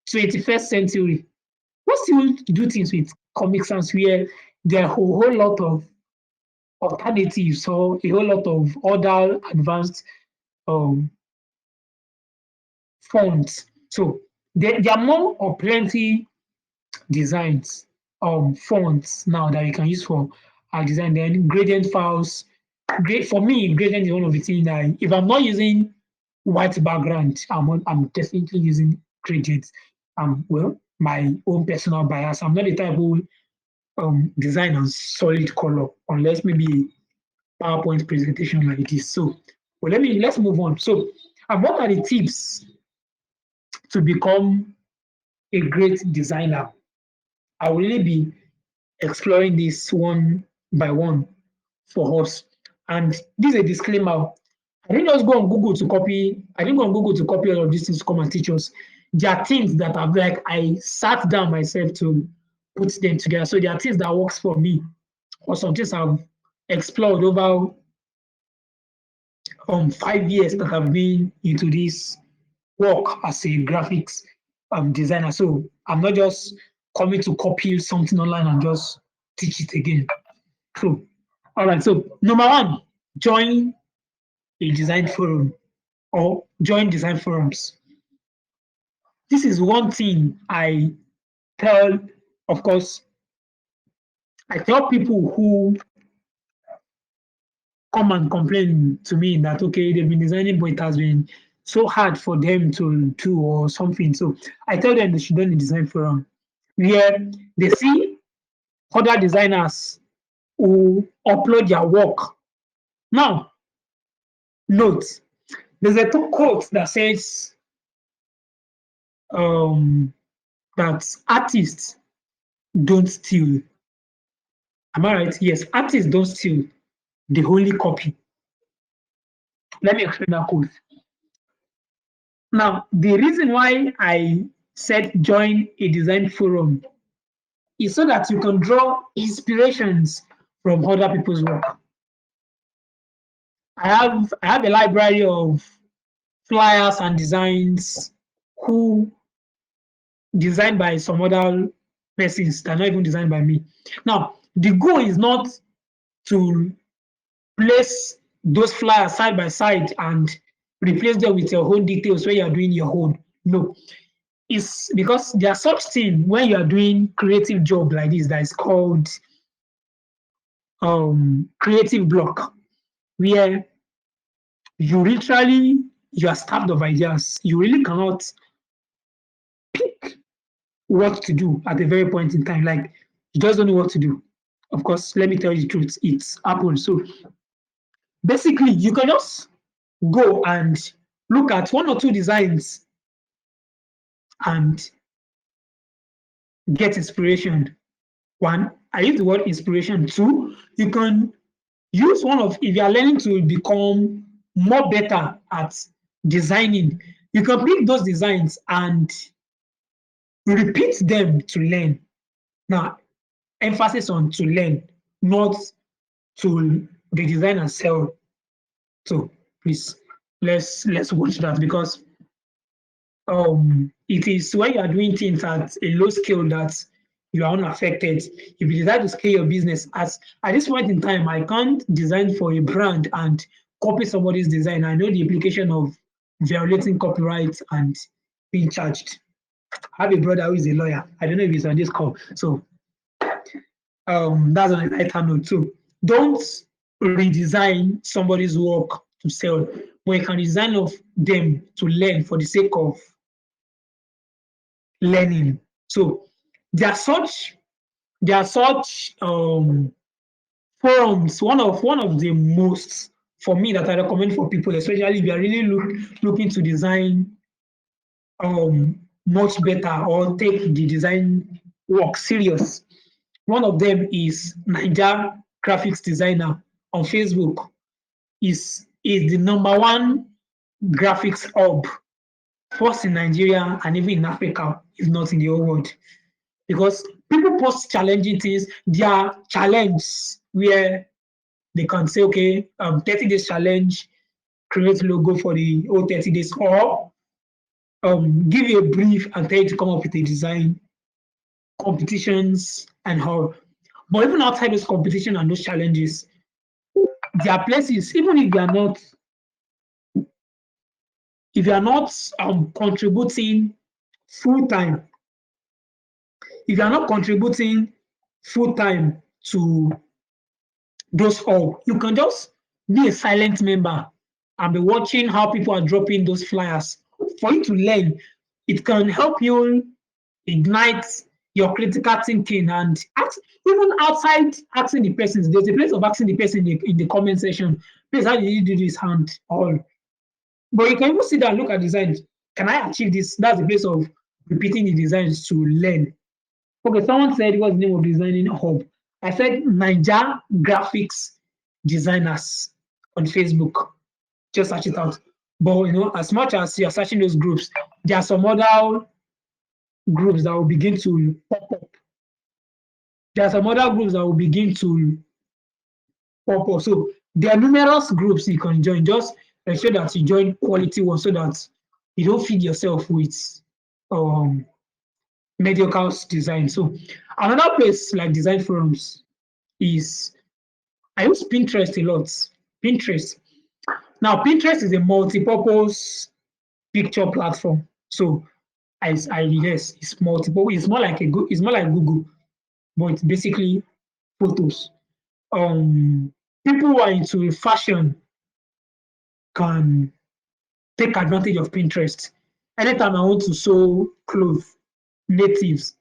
21st century, what still do things with Comic Sans where there are a whole lot of alternatives or a whole lot of other advanced um, fonts. So there are more or plenty designs fonts now that you can use for design. Then gradient files. Great for me, gradient is one of the things that if I'm not using white background, I'm definitely using gradient. Well, my own personal bias. I'm not the type who design on solid color unless maybe PowerPoint presentation like this. So, well, let's move on. So, what are the tips to become a great designer? I will really be exploring this one by one for us. And this is a disclaimer. I didn't just go on Google to copy. I didn't go on Google to copy all of these things to come and teach us. There are things that I've like I sat down myself to put them together. So there are things that works for me, or some things I've explored over 5 years that I've been into this work as a graphics designer. So I'm not just coming to copy something online and just teach it again. So, all right. So number one, join a design forum or join design forums. This is one thing I tell, of course, I tell people who come and complain to me that okay, they've been designing, but it has been so hard for them to do or something. So I tell them they should join the design forum where they see other designers who upload their work. Now, note, there's a quote that says that artists don't steal. Am I right? Yes, artists don't steal. They only copy. Let me explain that quote. Now, the reason why I said join a design forum is so that you can draw inspirations from other people's work. I have a library of flyers and designs who designed by some other persons that are not even designed by me. Now, the goal is not to place those flyers side by side and replace them with your own details when you are doing your own. No, it's because there are such thing when you are doing creative job like this that is called creative block, where you are starved of ideas. You really cannot pick what to do at a very point in time. Like you just don't know what to do. Of course, let me tell you the truth. It's Apple. So basically, you can just go and look at one or two designs and get inspiration. One, I use the word inspiration. Two, you can use if you are learning to become more better at designing, you can pick those designs and repeat them to learn. Now, emphasis on to learn, not to the design and sell. So please, let's watch that because it is when you are doing things at a low scale that you are unaffected. If you decide to scale your business, at this point in time, I can't design for a brand and copy somebody's design. I know the implication of violating copyright and being charged. I have a brother who is a lawyer. I don't know if he's on this call. So that's on a lighter note too. Don't redesign somebody's work to sell, but you can design of them to learn for the sake of learning. So there are such forums. One of the most for me that I recommend for people, especially if you are really looking to design much better or take the design work serious. One of them is Naija Graphics Designer on Facebook. Is the number one graphics hub, first in Nigeria and even in Africa, if not in the whole world. Because people post challenging things, their challenge where they can say, okay, 30 days challenge, create logo for the whole 30 days, or give you a brief and tell you to come up with a design, competitions, and how. But even outside those competition and those challenges, there are places, even if you are not contributing full time, if you are not contributing full time to those all, you can just be a silent member and be watching how people are dropping those flyers for you to learn. It can help you ignite your critical thinking and ask, even outside asking the person, there's a place of asking the person in the comment section, please, how did you do this and all. But you can even sit down and look at designs. Can I achieve this? That's the place of repeating the designs to learn. Okay, someone said, what's the name of designing hub? I said Niger Graphics Designers on Facebook. Just search it out. But as much as you're searching those groups, there are some other groups that will begin to pop up. There are some other groups that will begin to pop up. So there are numerous groups you can join. Just ensure that you join quality ones so that you don't feed yourself with mediocre design. So another place like design forums is, I use Pinterest a lot. Pinterest. Now Pinterest is a multi-purpose picture platform. So yes, it's multiple. It's more like Google, but it's basically photos. People who are into fashion can take advantage of Pinterest. Anytime I want to sew clothes, natives,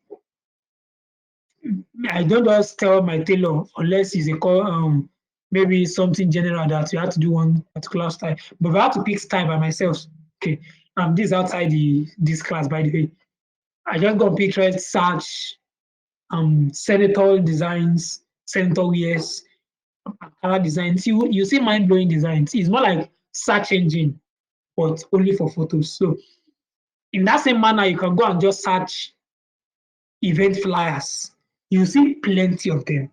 I don't just tell my tailor unless it's maybe something general that you have to do one particular style. But if I have to pick style by myself, okay, this is outside this class, by the way. I just go on Pinterest, search senator designs, senator wears, color designs. You see mind blowing designs. It's more like search engine, but only for photos. So in that same manner, you can go and just search event flyers. You see plenty of them.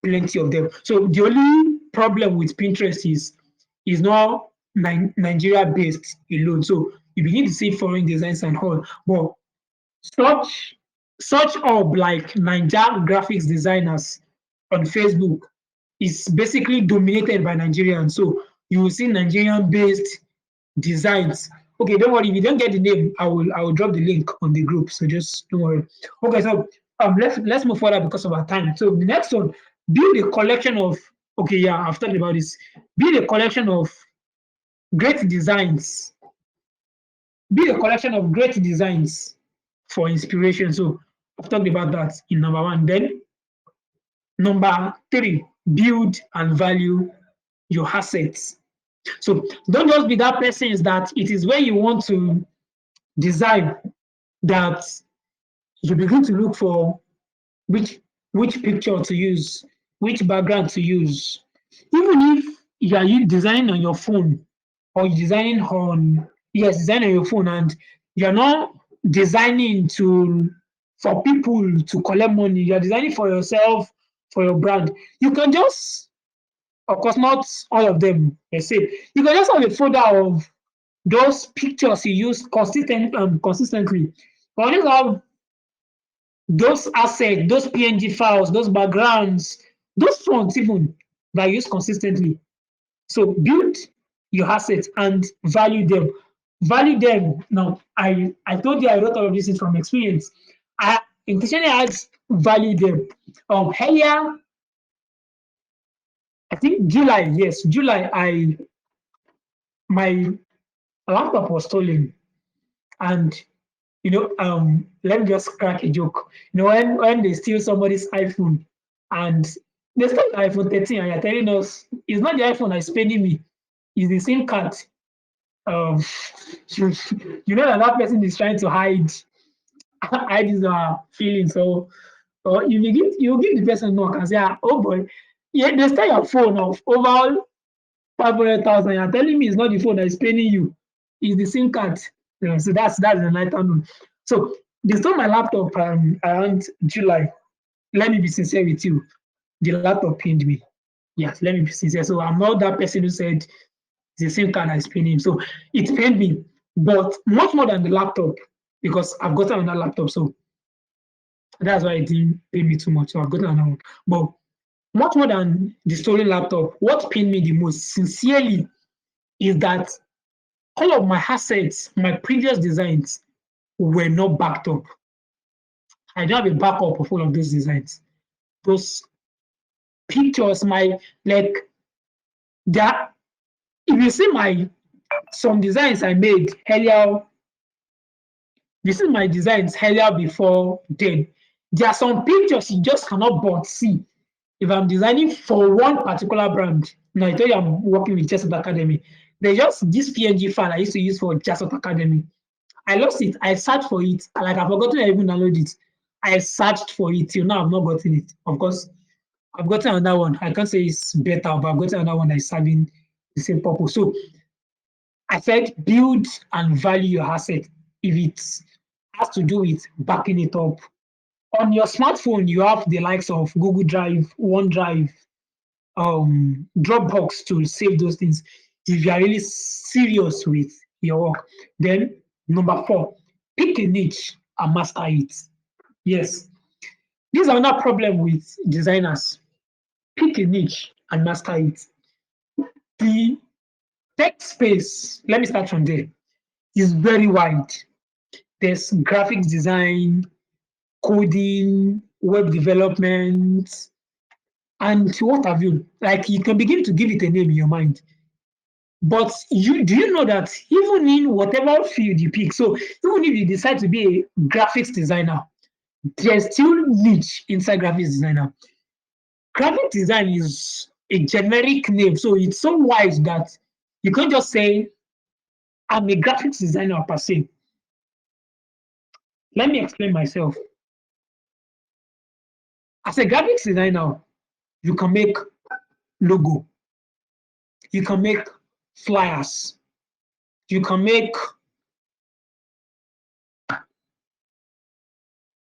Plenty of them. So the only problem with Pinterest is not Nigeria based alone. So you begin to see foreign designs and all. But such hub like Niger Graphics Designers on Facebook is basically dominated by Nigerians. So you will see Nigerian based designs. Okay, don't worry, if you don't get the name, I will drop the link on the group. So just don't worry. Okay, so let's move further because of our time. So the next one, build a collection of, okay, yeah, I've talked about this. Build a collection of great designs. Build a collection of great designs for inspiration. So I've talked about that in number 1. Then number 3, build and value your assets. So don't just be that person that it is when you want to design that you begin to look for which picture to use, which background to use. Even if you are designing on your phone or you're designing on your phone and you're not designing for people to collect money, you're designing for yourself, for your brand, you can just, of course, not all of them, I say, you can just have a folder of those pictures you use consistently. Or you have those assets, those PNG files, those backgrounds, those fonts even that you use consistently. So build your assets and value them. Value them. Now, I told you I wrote all of this from experience. I intentionally had value them. Earlier, I think July, my laptop was stolen. And let me just crack a joke. When they steal somebody's iPhone and they stole the iPhone 13 and you're telling us it's not the iPhone that's paying me, it's the SIM card. You know that person is trying to hide his feelings. So you give the person a knock and say, oh boy, yeah, they stole your phone of over 500,000. You're telling me it's not the phone that is paying you, it's the SIM card. So that's the night unknown. So they stole my laptop around July. Let me be sincere with you. The laptop pained me. Yes, let me be sincere. So I'm not that person who said it's the same card that is paying him. So it pained me, but much more than the laptop because I've gotten another laptop. So That's why it didn't pay me too much. So I've gotten another one. But much more than the stolen laptop, what pained me the most, sincerely, is that all of my assets, my previous designs, were not backed up. I don't have a backup of all of those designs. Those pictures, my like that. If you see my some designs I made earlier, this is my designs earlier before then. There are some pictures you just cannot but see. If I'm designing for one particular brand, now I tell you I'm working with Jasot Academy. There's just this PNG file I used to use for Jasot Academy. I lost it. I searched for it. Like I've forgotten I even download it. I searched for it till now. I've not gotten it. Of course, I've gotten another one. I can't say it's better, but I've gotten another one that is serving the same purpose. So I said build and value your asset. If it has to do with backing it up. On your smartphone, you have the likes of Google Drive, OneDrive, Dropbox to save those things. If you are really serious with your work, then number 4, pick a niche and master it. Yes, this is another problem with designers. Pick a niche and master it. The tech space, let me start from there, is very wide. There's graphics design, coding, web development, and what have you. Like you can begin to give it a name in your mind. But do you know that even in whatever field you pick, so even if you decide to be a graphics designer, there's still niche inside graphics designer. Graphic design is a generic name, so it's so wide that you can't just say, I'm a graphics designer per se. Let me explain myself. As a graphics designer, you can make logo, you can make flyers, you can make,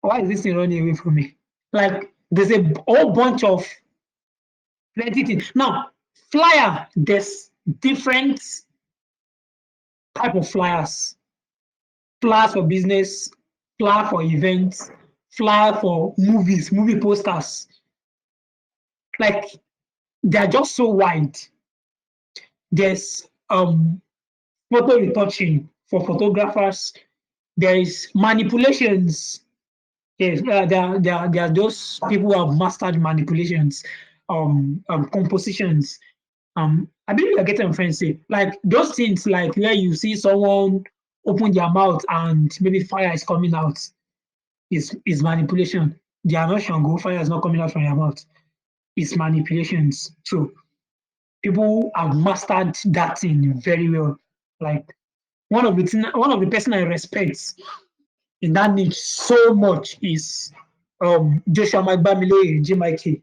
why is this thing running away from me? Like there's a whole bunch of plenty things. Now, flyer, there's different type of flyers. Flyers for business, flyer for events, flyer for movies, movie posters. Like they're just so wide. There's photo retouching for photographers. There is manipulations. Yes, there are those people who have mastered manipulations, compositions. I believe you're getting what I'm trying to say. Like those things, like where you see someone open their mouth and maybe fire is coming out, is manipulation. They are not Shango, fire is not coming out from their mouth. It's manipulations. So people have mastered that thing very well. Like one of the person I respect in that niche so much is Joshua Magbamile JMK.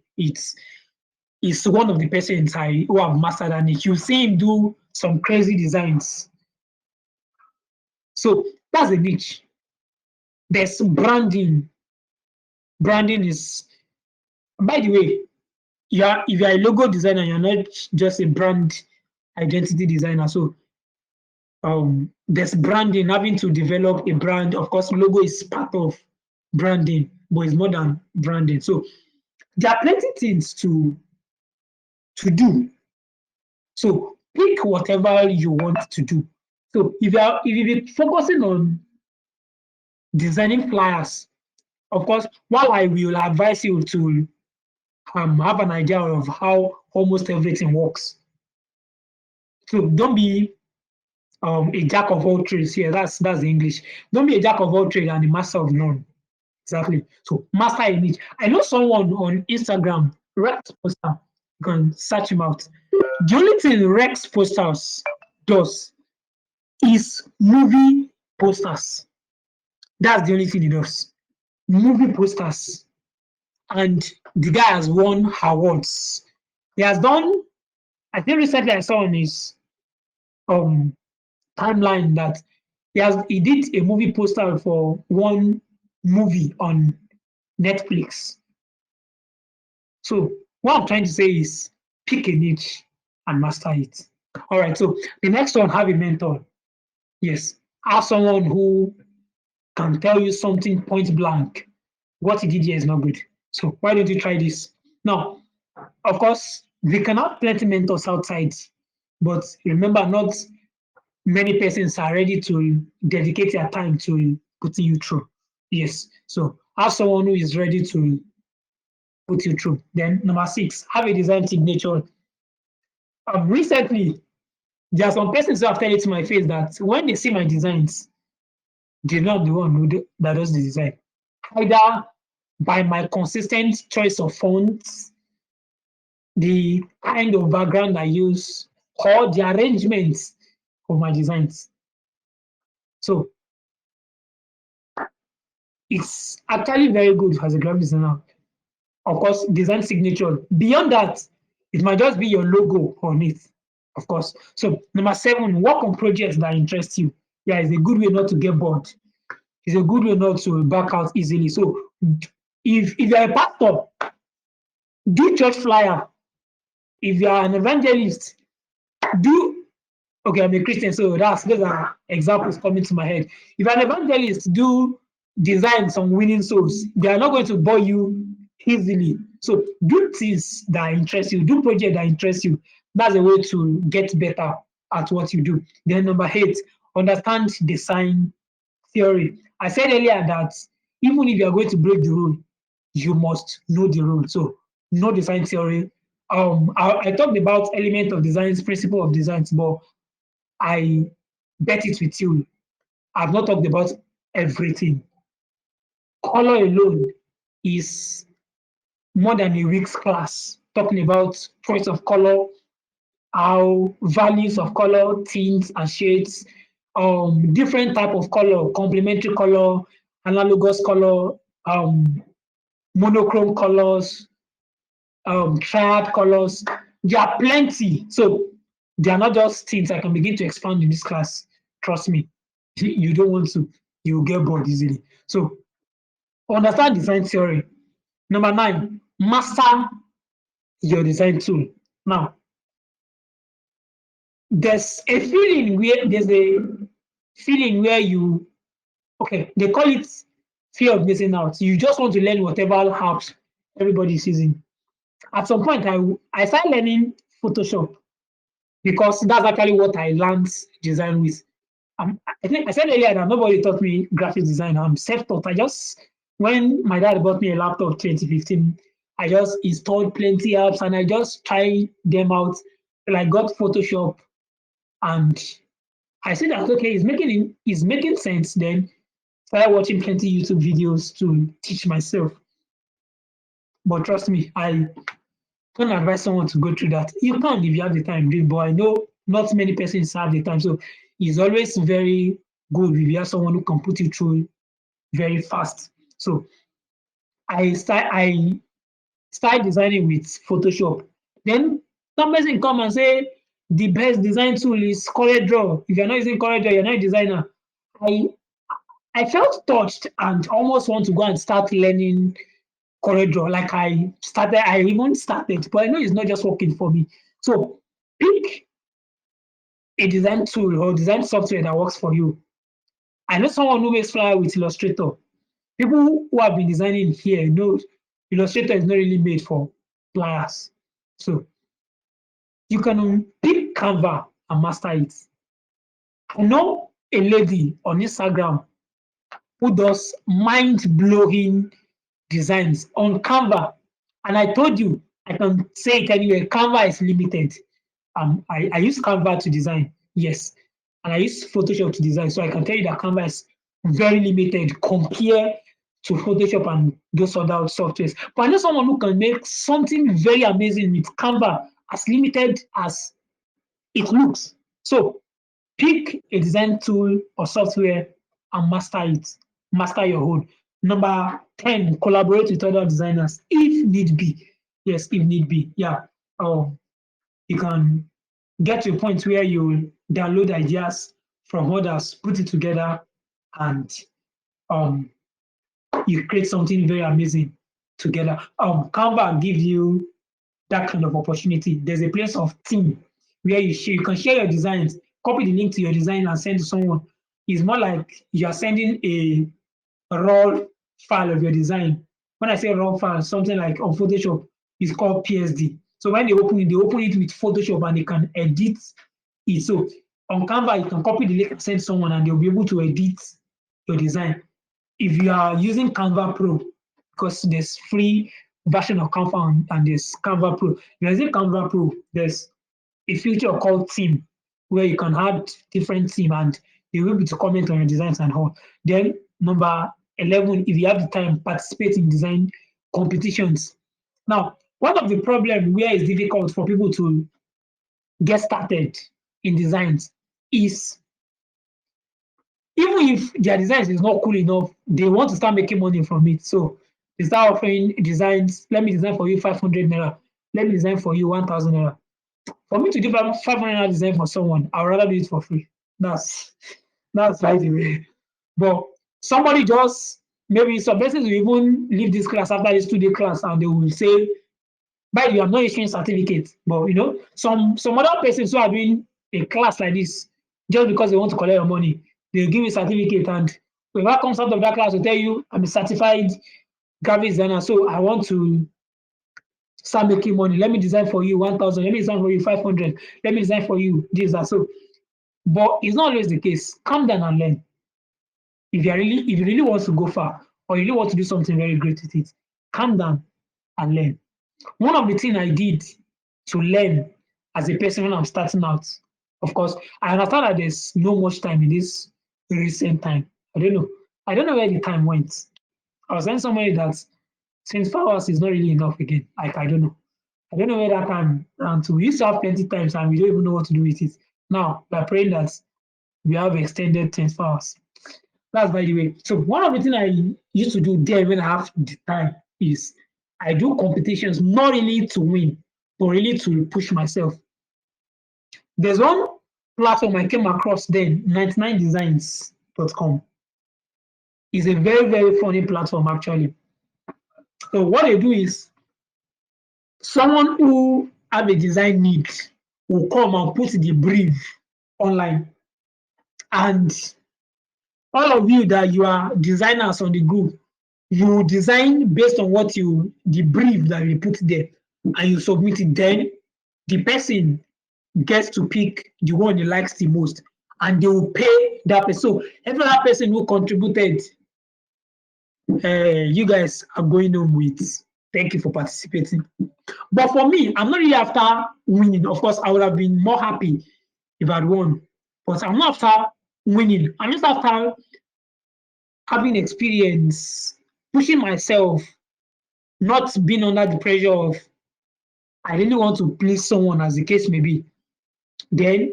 It's one of the persons who have mastered that niche. You see him do some crazy designs. So that's a niche. There's branding. Branding is, by the way, if you're a logo designer, you're not just a brand identity designer. So there's branding, having to develop a brand. Of course, logo is part of branding, but it's more than branding. So there are plenty things to do. So pick whatever you want to do. So if you're focusing on designing flyers, of course, while I will advise you to have an idea of how almost everything works. So don't be a jack of all trades here. That's the English. Don't be a jack of all trades and a master of none. Exactly. So master a niche. I know someone on Instagram, Rex Poster. You can search him out. The only thing Rex Posters does is movie posters. That's the only thing he does. Movie posters. And the guy has won awards. He has done, I think recently I saw on his timeline that he did a movie poster for one movie on Netflix. So what I'm trying to say is pick a niche and master it. All right, so the next one, have a mentor. Yes, have someone who can tell you something point blank what you did here is not good. So why don't you try this? Now, of course, we can have plenty mentors outside, but remember, not many persons are ready to dedicate their time to putting you through. Yes. So have someone who is ready to put you through. Then number 6, have a design signature. Recently, there are some persons who have told it to my face that when they see my designs, they're not the one that does the design. Either by my consistent choice of fonts, the kind of background I use, or the arrangements of my designs. So it's actually very good as a graphic designer. Of course, design signature. Beyond that, it might just be your logo on it, of course. So number 7, work on projects that interest you. Yeah, it's a good way not to get bored. It's a good way not to back out easily. So if you're a pastor, do church flyer. If you're an evangelist, do okay, I'm a Christian, so those are examples coming to my head. If you're an evangelist, do design some winning souls. They are not going to bore you easily. So do things that interest you, do projects that interest you. That's a way to get better at what you do. Then number 8, understand design theory. I said earlier that even if you are going to break the rule, you must know the rule. So know design theory. I talked about element of designs, principle of designs, but I bet it with you. I've not talked about everything. Color alone is more than a week's class, talking about choice of color, how values of color, tints and shades, different type of color, complementary color, analogous color, monochrome colors, triad colors. There are plenty. So they are not just things I can begin to expand in this class. Trust me. You don't want to, you will get bored easily. So understand design theory. Number 9, master your design tool. Now, there's a feeling where you, okay, they call it fear of missing out. You just want to learn whatever apps everybody is using. At some point, I started learning Photoshop because that's actually what I learned design with. I think I said earlier that nobody taught me graphic design. I'm self-taught. When my dad bought me a laptop 2015, I just installed plenty apps and I just tried them out. Like got Photoshop and I said that okay, it's making sense. Then started watching plenty YouTube videos to teach myself. But trust me, I can't advise someone to go through that. You can if you have the time, but I know not many persons have the time. So it's always very good if you have someone who can put you through very fast. So I start designing with Photoshop. Then some person come and say the best design tool is CorelDRAW. If you're not using CorelDRAW, you're not a designer. I felt touched and almost want to go and start learning CorelDRAW. Like I even started, but I know it's not just working for me. So pick a design tool or design software that works for you. I know someone who makes flyer with Illustrator. People who have been designing here know Illustrator is not really made for flyers. So you can pick Canva and master it. I know a lady on Instagram who does mind-blowing designs on Canva. And I told you, I can say it anyway, Canva is limited. I use Canva to design, yes. And I use Photoshop to design. So I can tell you that Canva is very limited compared to Photoshop and those other softwares. But I know someone who can make something very amazing with Canva as limited as it looks. So pick a design tool or software and master it. Master your own. Number 10, collaborate with other designers if need be. Yes, if need be. Yeah. You can get to a point where you download ideas from others, put it together, and you create something very amazing together. Canva gives you that kind of opportunity. There's a place of team where you can share your designs, copy the link to your design and send to someone. It's more like you are sending a raw file of your design When I say raw file, something like on Photoshop is called PSD. So when they open it with Photoshop and they can edit it. So on Canva, you can copy the link and send someone and they'll be able to edit your design. If you are using Canva Pro, because there's free version of Canva and there's Canva Pro. If you're using Canva Pro, there's a feature called theme where you can add different theme and they will be able to comment on your designs and all. Then number 11, if you have the time, participate in design competitions. Now, one of the problems where it's difficult for people to get started in designs is even if their designs is not cool enough, they want to start making money from it. So they start offering designs. Let me design for you 500 naira. Let me design for you 1,000 naira. For me to do 500 naira design for someone, I would rather do it for free. That's by the way. But somebody just maybe some persons will even leave this class after this 2-day class and they will say, by the way, I'm not issuing certificate, but some other persons who are doing a class like this just because they want to collect your money, they'll give you a certificate and whoever comes out of that class will tell you, I'm a certified graphic designer, so I want to start making money. Let me design for you 1,000, let me design for you 500, let me design for you this and so. But it's not always the case. Calm down and learn. If you really want to go far or you really want to do something very great with it, calm down and learn. One of the things I did to learn as a person when I'm starting out, of course, I understand that there's no much time in this recent time. I don't know where the time went. I was saying somebody that 24 hours is not really enough again. Like, I don't know. I don't know where that time, and we used to have plenty times and we don't even know what to do with it. Now, we're praying that we have extended 24 hours. That's by the way. So one of the things I used to do there when I have the time is I do competitions, not really to win, but really to push myself. There's one platform I came across then, 99designs.com. It's a very, very funny platform actually. So what they do is someone who have a design need will come and put the brief online. And all of you that you are designers on the group, you design based on the brief that you put there, and you submit it. Then the person gets to pick the one he likes the most, and they will pay that person. So every other person who contributed, you guys are going home with thank you for participating. But for me, I'm not really after winning. Of course, I would have been more happy if I'd won, but I'm not after winning. I'm just after having experience, pushing myself, not being under the pressure of I really want to please someone, as the case may be. Then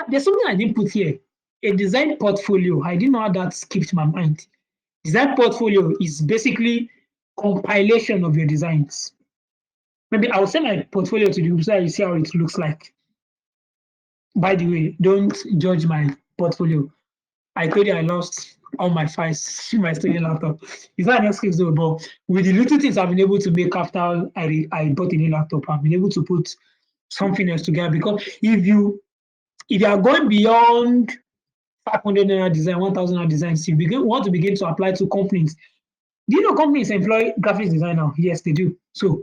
there's something I didn't put here. A design portfolio. I didn't know how that skipped my mind. Design portfolio is basically compilation of your designs. Maybe I'll send my portfolio to you so you see how it looks like. By the way, don't judge my portfolio. I told you I lost all my files in my study laptop. It's not an excuse though, but with the little things I've been able to make after I bought a new laptop, I've been able to put something else together. Because if you are going beyond 500 naira design, 1,000 naira designs, you want to begin to apply to companies. Do you know companies employ graphics designer? Yes, they do. So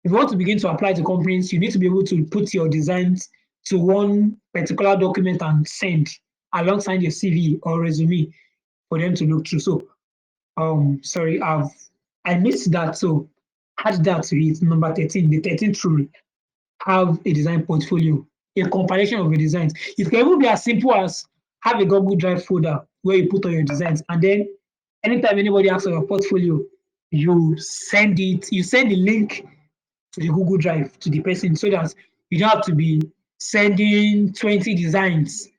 if you want to begin to apply to companies, you need to be able to put your designs to one particular document and send alongside your CV or resume for them to look through. So, sorry, I missed that. So, add that to it. Number 13, the 13th rule: have a design portfolio, a compilation of your designs. It can even be as simple as have a Google Drive folder where you put all your designs, and then anytime anybody asks for your portfolio, you send it. You send the link to the Google Drive to the person, so that you don't have to be sending 20 designs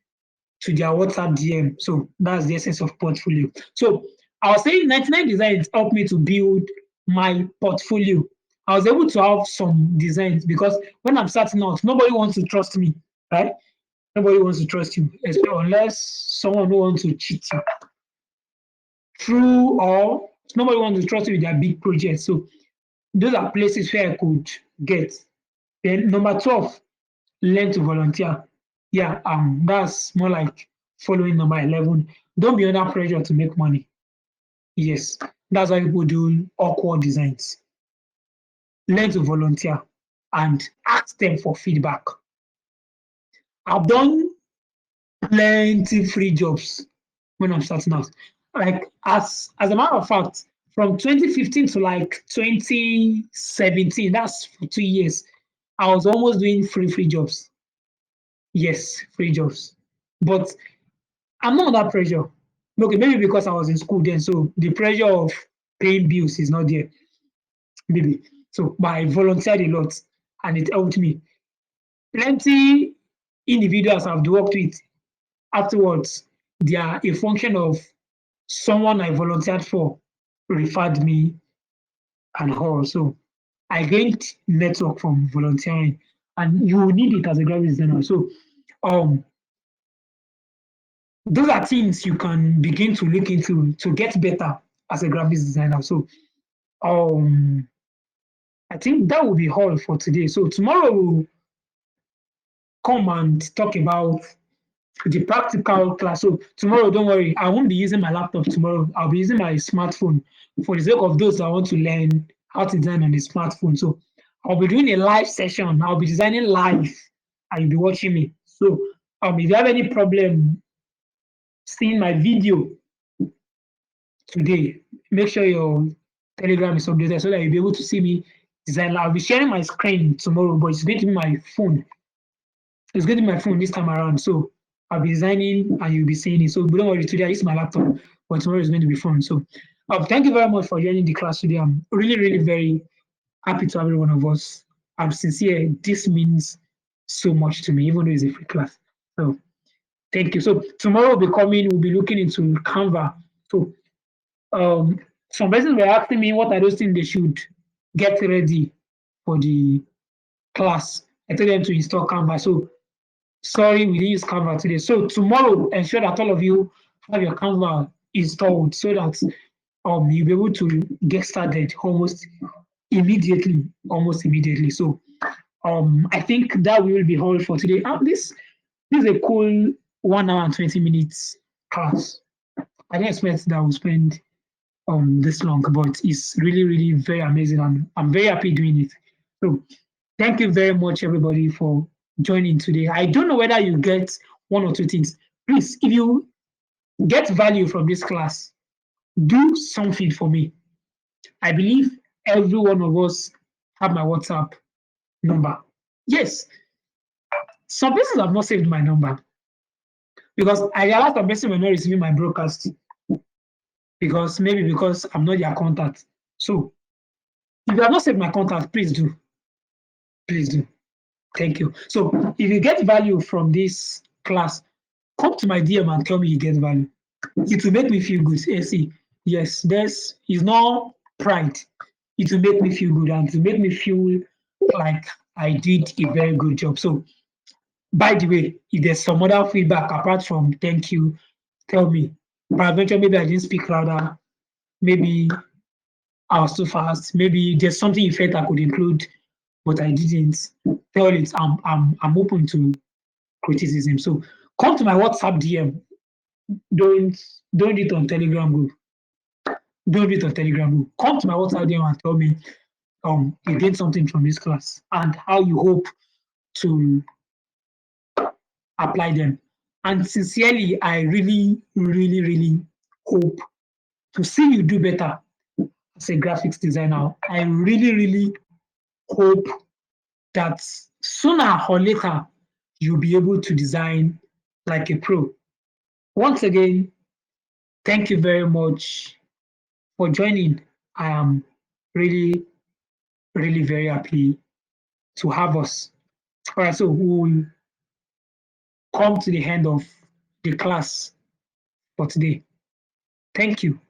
to their WhatsApp DM. So that's the essence of portfolio. So I was saying 99 designs helped me to build my portfolio. I was able to have some designs because when I'm starting out, nobody wants to trust me, right? Nobody wants to trust you, unless someone who wants to cheat you. True, or nobody wants to trust you with their big projects. So those are places where I could get. Then number 12, learn to volunteer. Yeah, that's more like following number 11. Don't be under pressure to make money. Yes, That's why people do awkward designs. Learn to volunteer and ask them for feedback. I've done plenty free jobs when I'm starting out. Like as a matter of fact, from 2015 to like 2017, that's for 2 years, I was almost doing free jobs. Yes, free jobs. But I'm not under pressure. Okay, maybe because I was in school then, so the pressure of paying bills is not there. Maybe. So, but I volunteered a lot and it helped me. Plenty individuals I've worked with afterwards, they are a function of someone I volunteered for referred me and all. So I gained network from volunteering, and you will need it as a graphic designer. So um, those are things you can begin to look into to get better as a graphics designer. So um, I think that will be all for today. So tomorrow we'll come and talk about the practical class. So tomorrow, don't worry, I won't be using my laptop tomorrow. I'll be using my smartphone for the sake of those that want to learn how to design on the smartphone. So I'll be doing a live session. I'll be designing live and you'll be watching me. So if you have any problem seeing my video today, make sure your Telegram is updated so that you'll be able to see me design. I'll be sharing my screen tomorrow, but it's going to be my phone. It's going to be my phone this time around. So I'll be designing and you'll be seeing it. So don't worry, today I use my laptop, but tomorrow is going to be fun. So thank you very much for joining the class today. I'm really, really very happy to have every one of us. I'm sincere. This means so much to me, even though it's a free class. So thank you. So tomorrow we'll be looking into Canva. So some persons were asking me what are those things they should get ready for the class. I told them to install Canva. So sorry, we didn't use Canva today. So tomorrow, ensure that all of you have your Canva installed so that you'll be able to get started almost immediately. So I think that will be all for today. This is a cool 1 hour and 20 minutes class. I didn't expect that we'll spend this long, but it's really, really very amazing. And I'm very happy doing it. So thank you very much, everybody, for joining today. I don't know whether you get one or two things. Please, if you get value from this class, do something for me. I believe every one of us have my WhatsApp number. Yes, some places have not saved my number because I realized some person were not receiving my broadcast because I'm not their contact. So if you have not saved my contact, please do. Please do. Thank you. So if you get value from this class, come to my DM and tell me you get value. It will make me feel good. See, yes, there's is not pride. It will make me feel good and to make me feel like I did a very good job. So by the way, if there's some other feedback apart from thank you, tell me. Peradventure, maybe I didn't speak louder, maybe I was too fast, maybe there's something you felt I could include, but I didn't. Tell it. I'm open to criticism. So come to my WhatsApp DM. Don't do it on Telegram group. Don't do it on Telegram group. Come to my WhatsApp DM and tell me you gained something from this class and how you hope to apply them. And sincerely, I really, really, really hope to see you do better as a graphics designer. I really, really hope that sooner or later you'll be able to design like a pro. Once again, thank you very much for joining. I am really, really very happy to have us. All right, so we'll come to the end of the class for today. Thank you.